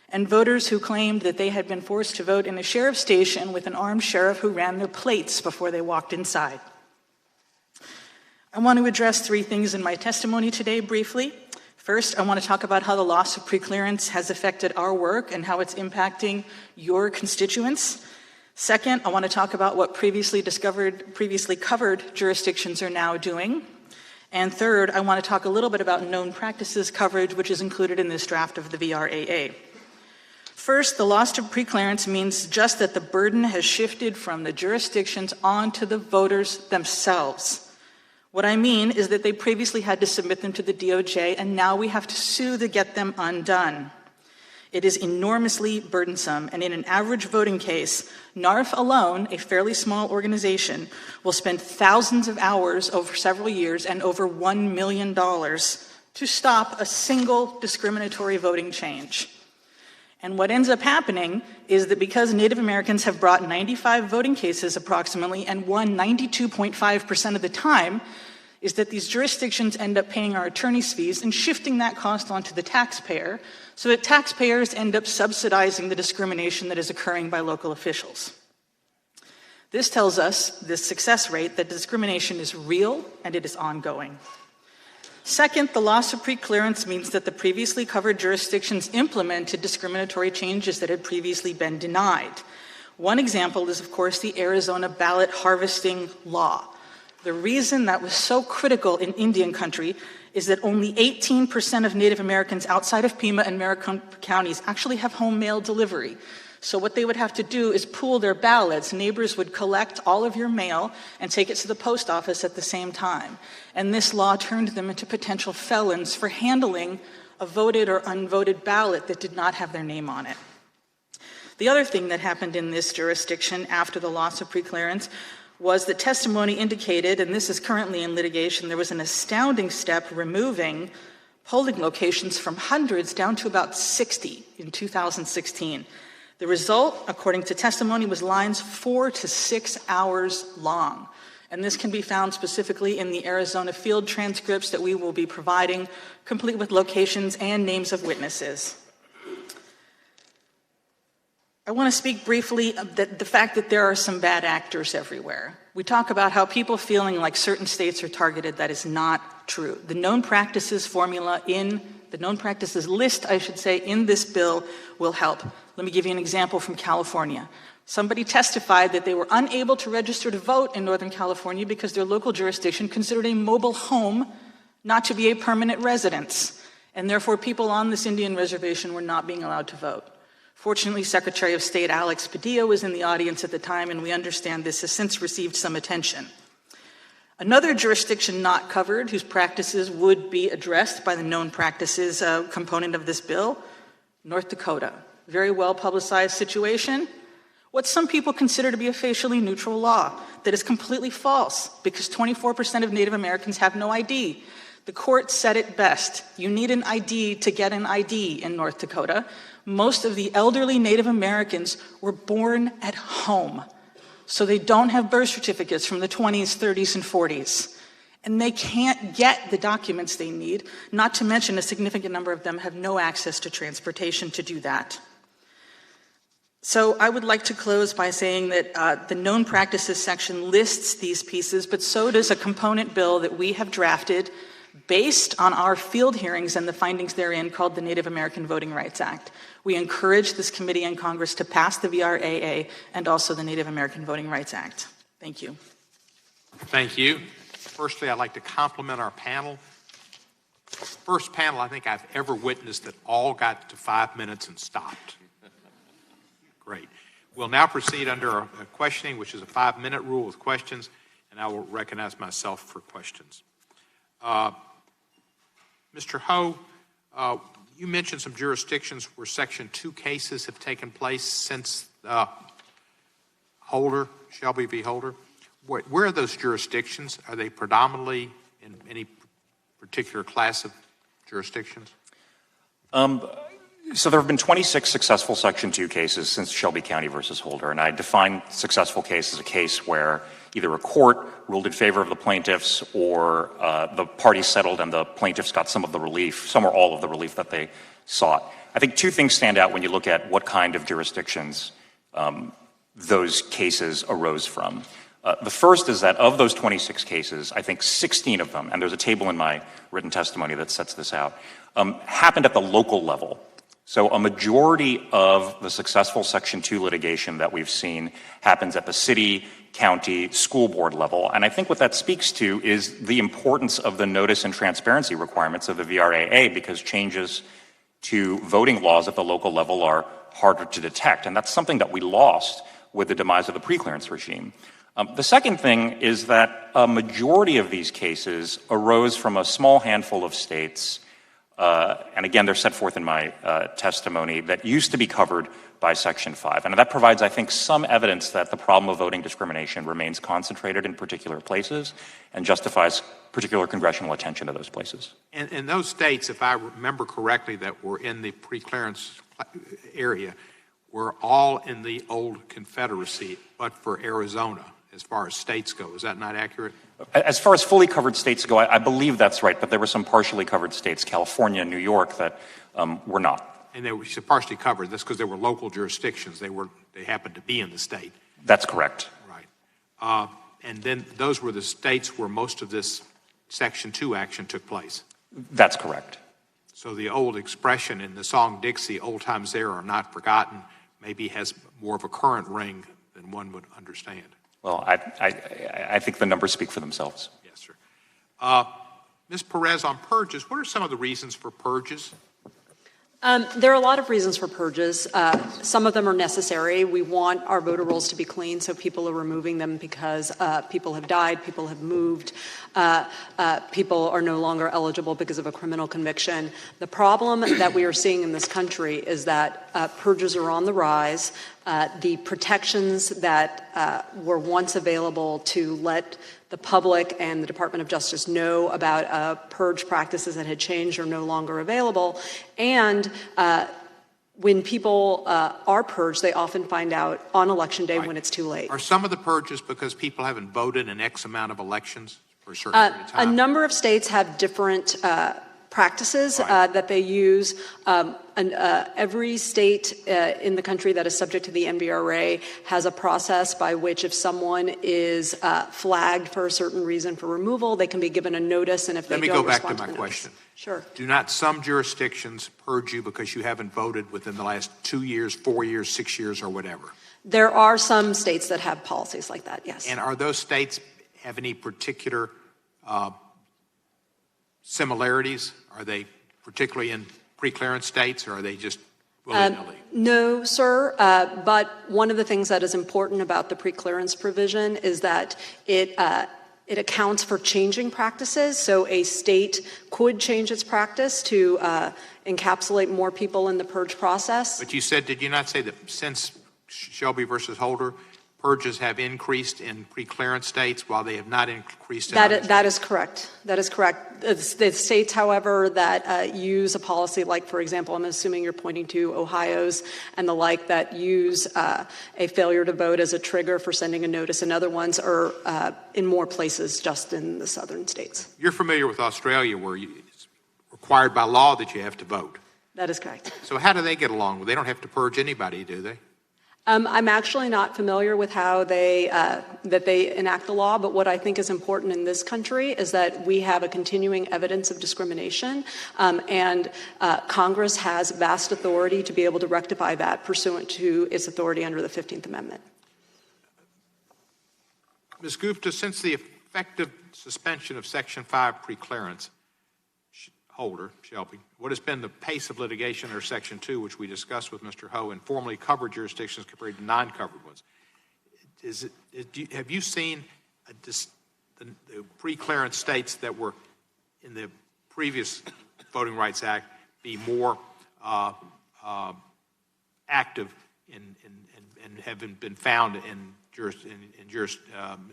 and voters who claimed that they had been forced to vote in a sheriff's station with an armed sheriff who ran their plates before they walked inside. I want to address 3 things in my testimony today briefly. First, I want to talk about how the loss of preclearance has affected our work and how it's impacting your constituents. Second, I want to talk about what previously covered jurisdictions are now doing. And third, I want to talk a little bit about known practices coverage, which is included in this draft of the VRAA. First, the loss of preclearance means just that the burden has shifted from the jurisdictions onto the voters themselves. What I mean is that they previously had to submit them to the DOJ, and now we have to sue to get them undone. It is enormously burdensome, and in an average voting case, NARF alone, a fairly small organization, will spend thousands of hours over several years and over $1 million to stop a single discriminatory voting change. And what ends up happening is that because Native Americans have brought 95 voting cases approximately and won 92.5% of the time, is that these jurisdictions end up paying our attorney's fees and shifting that cost onto the taxpayer, so that taxpayers end up subsidizing the discrimination that is occurring by local officials. This tells us, this success rate, that discrimination is real and it is ongoing. Second, the loss of preclearance means that the previously covered jurisdictions implemented discriminatory changes that had previously been denied. One example is, of course, the Arizona ballot harvesting law. The reason that was so critical in Indian country is that only 18% of Native Americans outside of Pima and Maricopa counties actually have home mail delivery. So what they would have to do is pool their ballots. Neighbors would collect all of your mail and take it to the post office at the same time. And this law turned them into potential felons for handling a voted or unvoted ballot that did not have their name on it. The other thing that happened in this jurisdiction after the loss of preclearance was that testimony indicated, and this is currently in litigation, there was an astounding step removing polling locations from hundreds down to about 60 in 2016. The result, according to testimony, was lines 4 to 6 hours long. And this can be found specifically in the Arizona field transcripts that we will be providing, complete with locations and names of witnesses. I want to speak briefly of the fact that there are some bad actors everywhere. We talk about how people feeling like certain states are targeted. That is not true. The known practices formula in the known practices list, I should say, in this bill will help. Let me give you an example from California. Somebody testified that they were unable to register to vote in Northern California because their local jurisdiction considered a mobile home not to be a permanent residence, and therefore people on this Indian reservation were not being allowed to vote. Fortunately, Secretary of State Alex Padilla was in the audience at the time, and we understand this has since received some attention. Another jurisdiction not covered, whose practices would be addressed by the known practices component of this bill, North Dakota. Very well publicized situation. What some people consider to be a facially neutral law that is completely false because 24% of Native Americans have no ID. The court said it best. You need an ID to get an ID in North Dakota. Most of the elderly Native Americans were born at home. So they don't have birth certificates from the 20s, 30s, and 40s. And they can't get the documents they need, not to mention a significant number of them have no access to transportation to do that. So I would like to close by saying that the known practices section lists these pieces, but so does a component bill that we have drafted based on our field hearings and the findings therein called the Native American Voting Rights Act. We encourage this committee and Congress to pass the VRAA and also the Native American Voting Rights Act. Thank you. Thank you. Firstly, I'd like to compliment our panel. First panel I think I've ever witnessed that all got to 5 minutes and stopped. Great. We'll now proceed under a questioning, which is a 5-minute rule with questions, and I will recognize myself for questions. Mr. Ho, you mentioned some jurisdictions where Section 2 cases have taken place since Holder, Shelby v. Holder. Where are those jurisdictions? Are they predominantly in any particular class of jurisdictions? So there have been 26 successful Section 2 cases since Shelby County versus Holder, and I define successful case as a case where either a court ruled in favor of the plaintiffs or the parties settled and the plaintiffs got some of the relief, some or all of the relief that they sought. I think two things stand out when you look at what kind of jurisdictions those cases arose from. The first is that of those 26 cases, I think 16 of them, and there's a table in my written testimony that sets this out, happened at the local level. So a majority of the successful Section 2 litigation that we've seen happens at the city, county, school board level. And I think what that speaks to is the importance of the notice and transparency requirements of the VRAA, because changes to voting laws at the local level are harder to detect. And that's something that we lost with the demise of the preclearance regime. The second thing is that a majority of these cases arose from a small handful of states, and again, they're set forth in my testimony, that used to be covered by Section 5. And that provides, I think, some evidence that the problem of voting discrimination remains concentrated in particular places and justifies particular congressional attention to those places. And those states, if I remember correctly, that were in the preclearance area were all in the old Confederacy, but for Arizona, as far as states go. Is that not accurate? As far as fully covered states go, I believe that's right, but there were some partially covered states, California and New York, that were not. And they were partially covered. That's because they were local jurisdictions. They happened to be in the state. That's correct. Right. And then those were the states where most of this Section 2 action took place. That's correct. So the old expression in the song Dixie, "Old times there are not forgotten," maybe has more of a current ring than one would understand. Well, I think the numbers speak for themselves. Yes, sir. Ms. Perez, on purges, what are some of the reasons for purges? There are a lot of reasons for purges. Some of them are necessary. We want our voter rolls to be clean, so people are removing them because people have died, people have moved, people are no longer eligible because of a criminal conviction. The problem that we are seeing in this country is that purges are on the rise. The protections that were once available to let the public and the Department of Justice know about purge practices that had changed are no longer available. And when people are purged, they often find out on Election Day when it's too late. Are some of the purges because people haven't voted in X amount of elections for a certain period of time? A number of states have different practices that they use. Every state in the country that is subject to the NVRA has a process by which if someone is flagged for a certain reason for removal, they can be given a notice, and if they don't respond Let me go back to my question. Sure. Do not some jurisdictions purge you because you haven't voted within the last 2 years, 4 years, 6 years, or whatever? There are some states that have policies like that, yes. And are those states have any particular similarities? Are they particularly in pre-clearance states, or are they just willy-nilly? No, sir. But one of the things that is important about the pre-clearance provision is that it accounts for changing practices. So a state could change its practice to encapsulate more people in the purge process. But you said, did you not say that since Shelby versus Holder, purges have increased in pre-clearance states while they have not increased in other states? That is correct. That is correct. The states, however, that use a policy like, for example, I'm assuming you're pointing to Ohio's and the like, that use a failure to vote as a trigger for sending a notice, and other ones are in more places just in the southern states. You're familiar with Australia, where it's required by law that you have to vote. That is correct. So how do they get along? They don't have to purge anybody, do they? I'm actually not familiar with how they enact the law, but what I think is important in this country is that we have a continuing evidence of discrimination, and Congress has vast authority to be able to rectify that pursuant to its authority under the 15th Amendment. Ms. Gupta, since the effective suspension of Section 5 preclearance, Holder, Shelby, what has been the pace of litigation under Section 2, which we discussed with Mr. Ho, in formerly covered jurisdictions compared to non-covered ones? Have you seen the pre-clearance states that were in the previous Voting Rights Act be more active and have been found in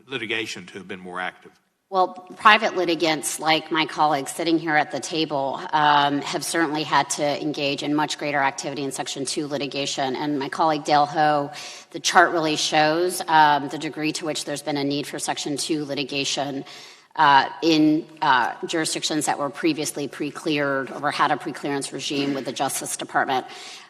litigation to have been more active? Well, private litigants like my colleagues sitting here at the table have certainly had to engage in much greater activity in Section 2 litigation. And my colleague Dale Ho, the chart really shows the degree to which there's been a need for Section 2 litigation in jurisdictions that were previously pre-cleared or had a pre-clearance regime with the Justice Department.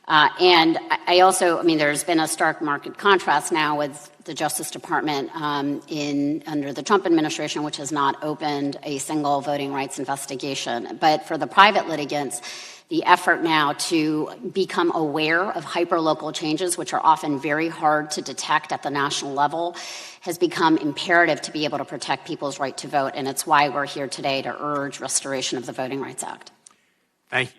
And I also, there's been a stark marked contrast now with the Justice Department under the Trump administration, which has not opened a single voting rights investigation. But for the private litigants, the effort now to become aware of hyperlocal changes, which are often very hard to detect at the national level, has become imperative to be able to protect people's right to vote. And it's why we're here today to urge restoration of the Voting Rights Act. Thank you.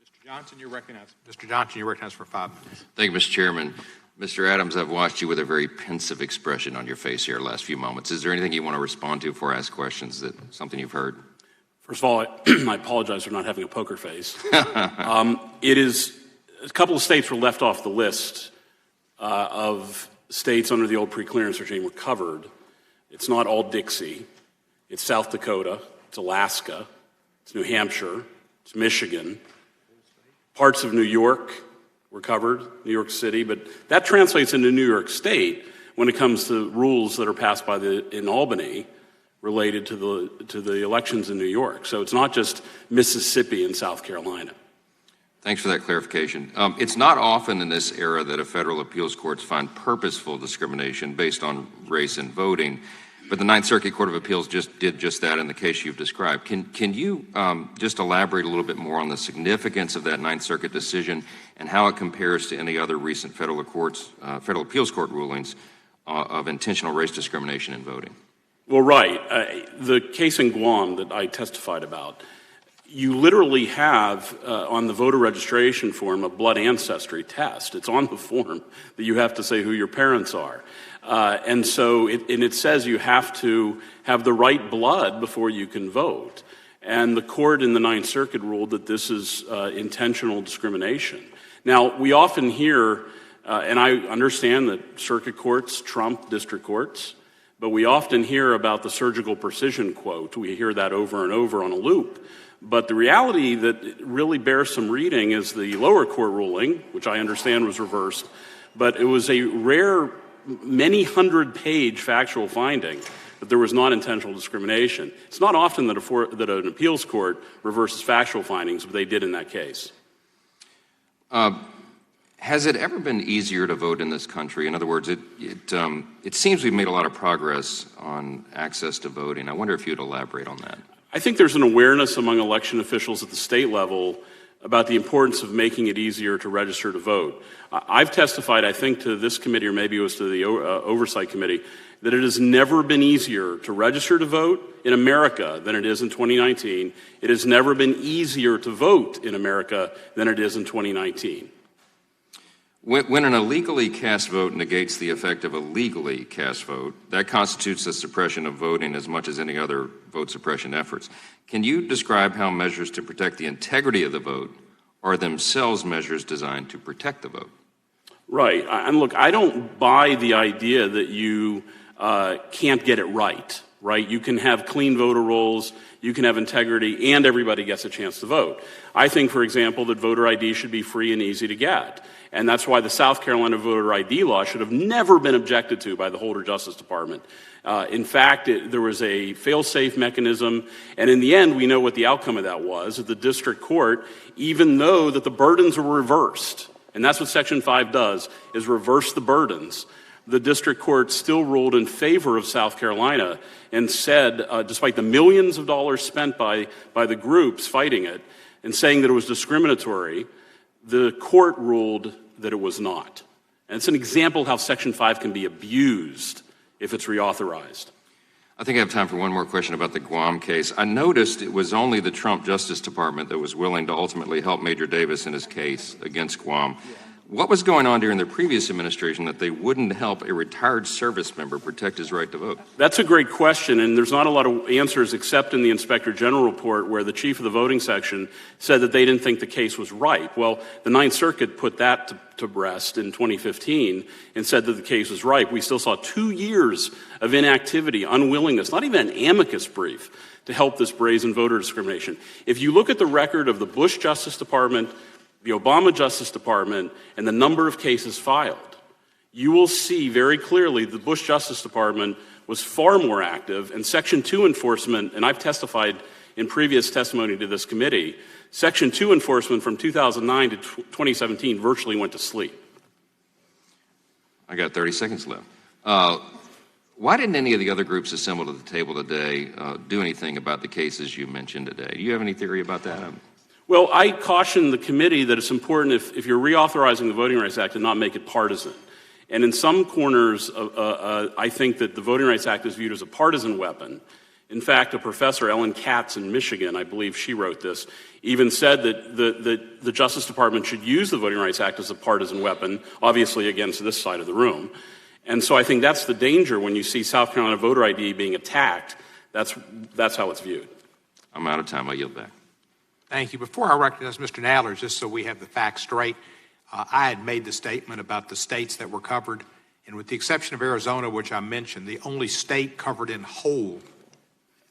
Mr. Johnson, you're recognized for 5 minutes. Thank you, Mr. Chairman. Mr. Adams, I've watched you with a very pensive expression on your face here the last few moments. Is there anything you want to respond to before I ask questions, something you've heard? First of all, I apologize for not having a poker face. It is a couple of states were left off the list of states under the old pre-clearance regime were covered. It's not all Dixie. It's South Dakota. It's Alaska. It's New Hampshire. It's Michigan. Parts of New York were covered, New York City, but that translates into New York State when it comes to rules that are passed in Albany related to the elections in New York. So it's not just Mississippi and South Carolina. Thanks for that clarification. It's not often in this era that a federal appeals courts find purposeful discrimination based on race in voting, but the Ninth Circuit Court of Appeals did just that in the case you've described. Can you just elaborate a little bit more on the significance of that Ninth Circuit decision and how it compares to any other recent federal appeals court rulings of intentional race discrimination in voting? Well, right. The case in Guam that I testified about, you literally have on the voter registration form a blood ancestry test. It's on the form that you have to say who your parents are. And so it says you have to have the right blood before you can vote. And the court in the Ninth Circuit ruled that this is intentional discrimination. Now, we often hear, and I understand that circuit courts trump district courts, but we often hear about the surgical precision quote. We hear that over and over on a loop. But the reality that really bears some reading is the lower court ruling, which I understand was reversed, but it was a rare, many hundred-page factual finding that there was not intentional discrimination. It's not often that an appeals court reverses factual findings, but they did in that case. Has it ever been easier to vote in this country? In other words, it seems we've made a lot of progress on access to voting. I wonder if you'd elaborate on that. I think there's an awareness among election officials at the state level about the importance of making it easier to register to vote. I've testified, I think, to this committee, or maybe it was to the Oversight Committee, that it has never been easier to register to vote in America than it is in 2019. It has never been easier to vote in America than it is in 2019. When an illegally cast vote negates the effect of a legally cast vote, that constitutes a suppression of voting as much as any other vote suppression efforts. Can you describe how measures to protect the integrity of the vote are themselves measures designed to protect the vote? Right. And look, I don't buy the idea that you can't get it right, right? You can have clean voter rolls, you can have integrity, and everybody gets a chance to vote. I think, for example, that voter ID should be free and easy to get. And that's why the South Carolina voter ID law should have never been objected to by the Holder Justice Department. In fact, there was a fail-safe mechanism, and in the end, we know what the outcome of that was. That the district court, even though that the burdens were reversed, and that's what Section 5 does, is reverse the burdens, the district court still ruled in favor of South Carolina and said, despite the millions of dollars spent by the groups fighting it and saying that it was discriminatory, the court ruled that it was not. And it's an example of how Section 5 can be abused if it's reauthorized. I think I have time for one more question about the Guam case. I noticed it was only the Trump Justice Department that was willing to ultimately help Major Davis in his case against Guam. What was going on during the previous administration that they wouldn't help a retired service member protect his right to vote? That's a great question, and there's not a lot of answers except in the Inspector General report where the chief of the voting section said that they didn't think the case was ripe. Well, the Ninth Circuit put that to rest in 2015 and said that the case was ripe. We still saw 2 years of inactivity, unwillingness, not even an amicus brief to help this brazen voter discrimination. If you look at the record of the Bush Justice Department, the Obama Justice Department, and the number of cases filed, you will see very clearly the Bush Justice Department was far more active, and Section 2 enforcement, and I've testified in previous testimony to this committee, Section 2 enforcement from 2009 to 2017 virtually went to sleep. I got 30 seconds left. Why didn't any of the other groups assembled at the table today do anything about the cases you mentioned today? Do you have any theory about that? Well, I caution the committee that it's important if you're reauthorizing the Voting Rights Act to not make it partisan. And in some corners, I think that the Voting Rights Act is viewed as a partisan weapon. In fact, a professor, Ellen Katz in Michigan, I believe she wrote this, even said that the Justice Department should use the Voting Rights Act as a partisan weapon, obviously against this side of the room. And so I think that's the danger when you see South Carolina voter ID being attacked. That's how it's viewed. I'm out of time. I'll yield back. Thank you. Before I recognize Mr. Nadler, just so we have the facts straight, I had made the statement about the states that were covered, and with the exception of Arizona, which I mentioned, the only state covered in whole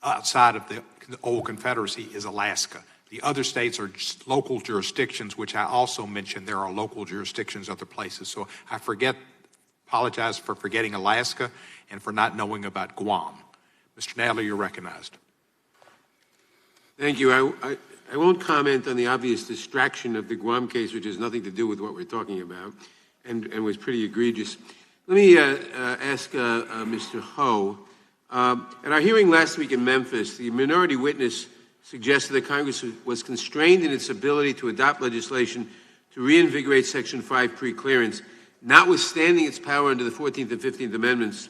outside of the old Confederacy is Alaska. The other states are just local jurisdictions, which I also mentioned. There are local jurisdictions other places. So I apologize for forgetting Alaska and for not knowing about Guam. Mr. Nadler, you're recognized. Thank you. I won't comment on the obvious distraction of the Guam case, which has nothing to do with what we're talking about and was pretty egregious. Let me ask Mr. Ho. At our hearing last week in Memphis, the minority witness suggested that Congress was constrained in its ability to adopt legislation to reinvigorate Section 5 preclearance, notwithstanding its power under the 14th and 15th Amendments.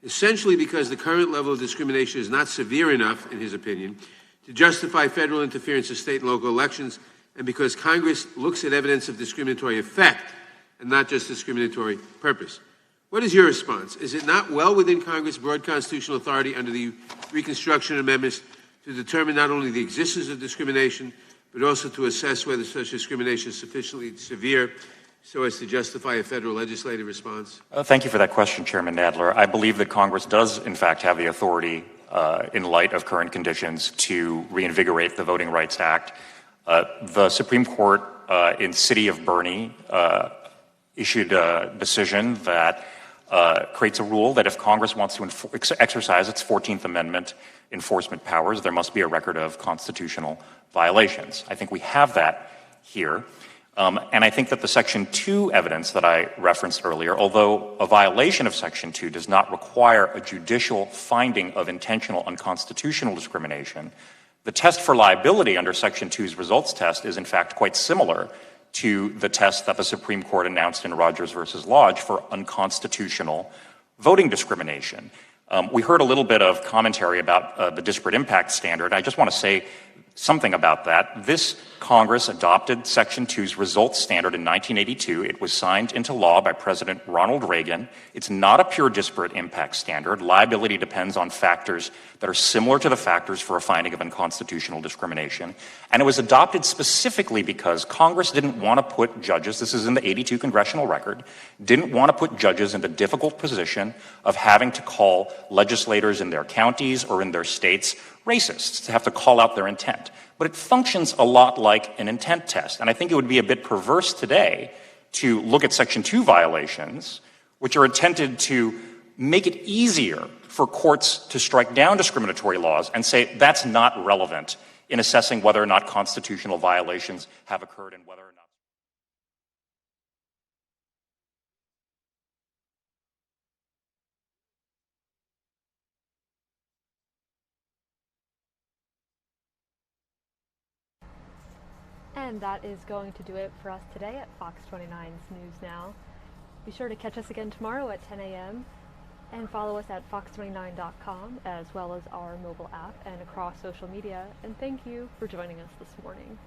essentially because the current level of discrimination is not severe enough, in his opinion, to justify federal interference in state and local elections, and because Congress looks at evidence of discriminatory effect and not just discriminatory purpose. What is your response? Is it not well within Congress' broad constitutional authority under the Reconstruction Amendments to determine not only the existence of discrimination, but also to assess whether such discrimination is sufficiently severe so as to justify a federal legislative response? Thank you for that question, Chairman Nadler. I believe that Congress does, in fact, have the authority, in light of current conditions, to reinvigorate the Voting Rights Act. The Supreme Court in City of Bernie issued a decision that creates a rule that if Congress wants to exercise its 14th Amendment enforcement powers, there must be a record of constitutional violations. I think we have that here. And I think that the Section 2 evidence that I referenced earlier, although a violation of Section 2 does not require a judicial finding of intentional unconstitutional discrimination, the test for liability under Section 2's results test is in fact quite similar to the test that the Supreme Court announced in Rogers versus Lodge for unconstitutional voting discrimination. We heard a little bit of commentary about the disparate impact standard. I just want to say something about that. This Congress adopted Section 2's results standard in 1982. It was signed into law by President Ronald Reagan. It's not a pure disparate impact standard. Liability depends on factors that are similar to the factors for a finding of unconstitutional discrimination. And it was adopted specifically because Congress didn't want to put judges, this is in the 82 congressional record, didn't want to put judges in the difficult position of having to call legislators in their counties or in their states racists, to have to call out their intent. But it functions a lot like an intent test. And I think it would be a bit perverse today to look at Section 2 violations, which are intended to make it easier for courts to strike down discriminatory laws and say that's not relevant in assessing whether or not constitutional violations have occurred and whether or not. And that is going to do it for us today at Fox 29's News Now. Be sure to catch us again tomorrow at 10 a.m. and follow us at fox29.com as well as our mobile app and across social media. And thank you for joining us this morning.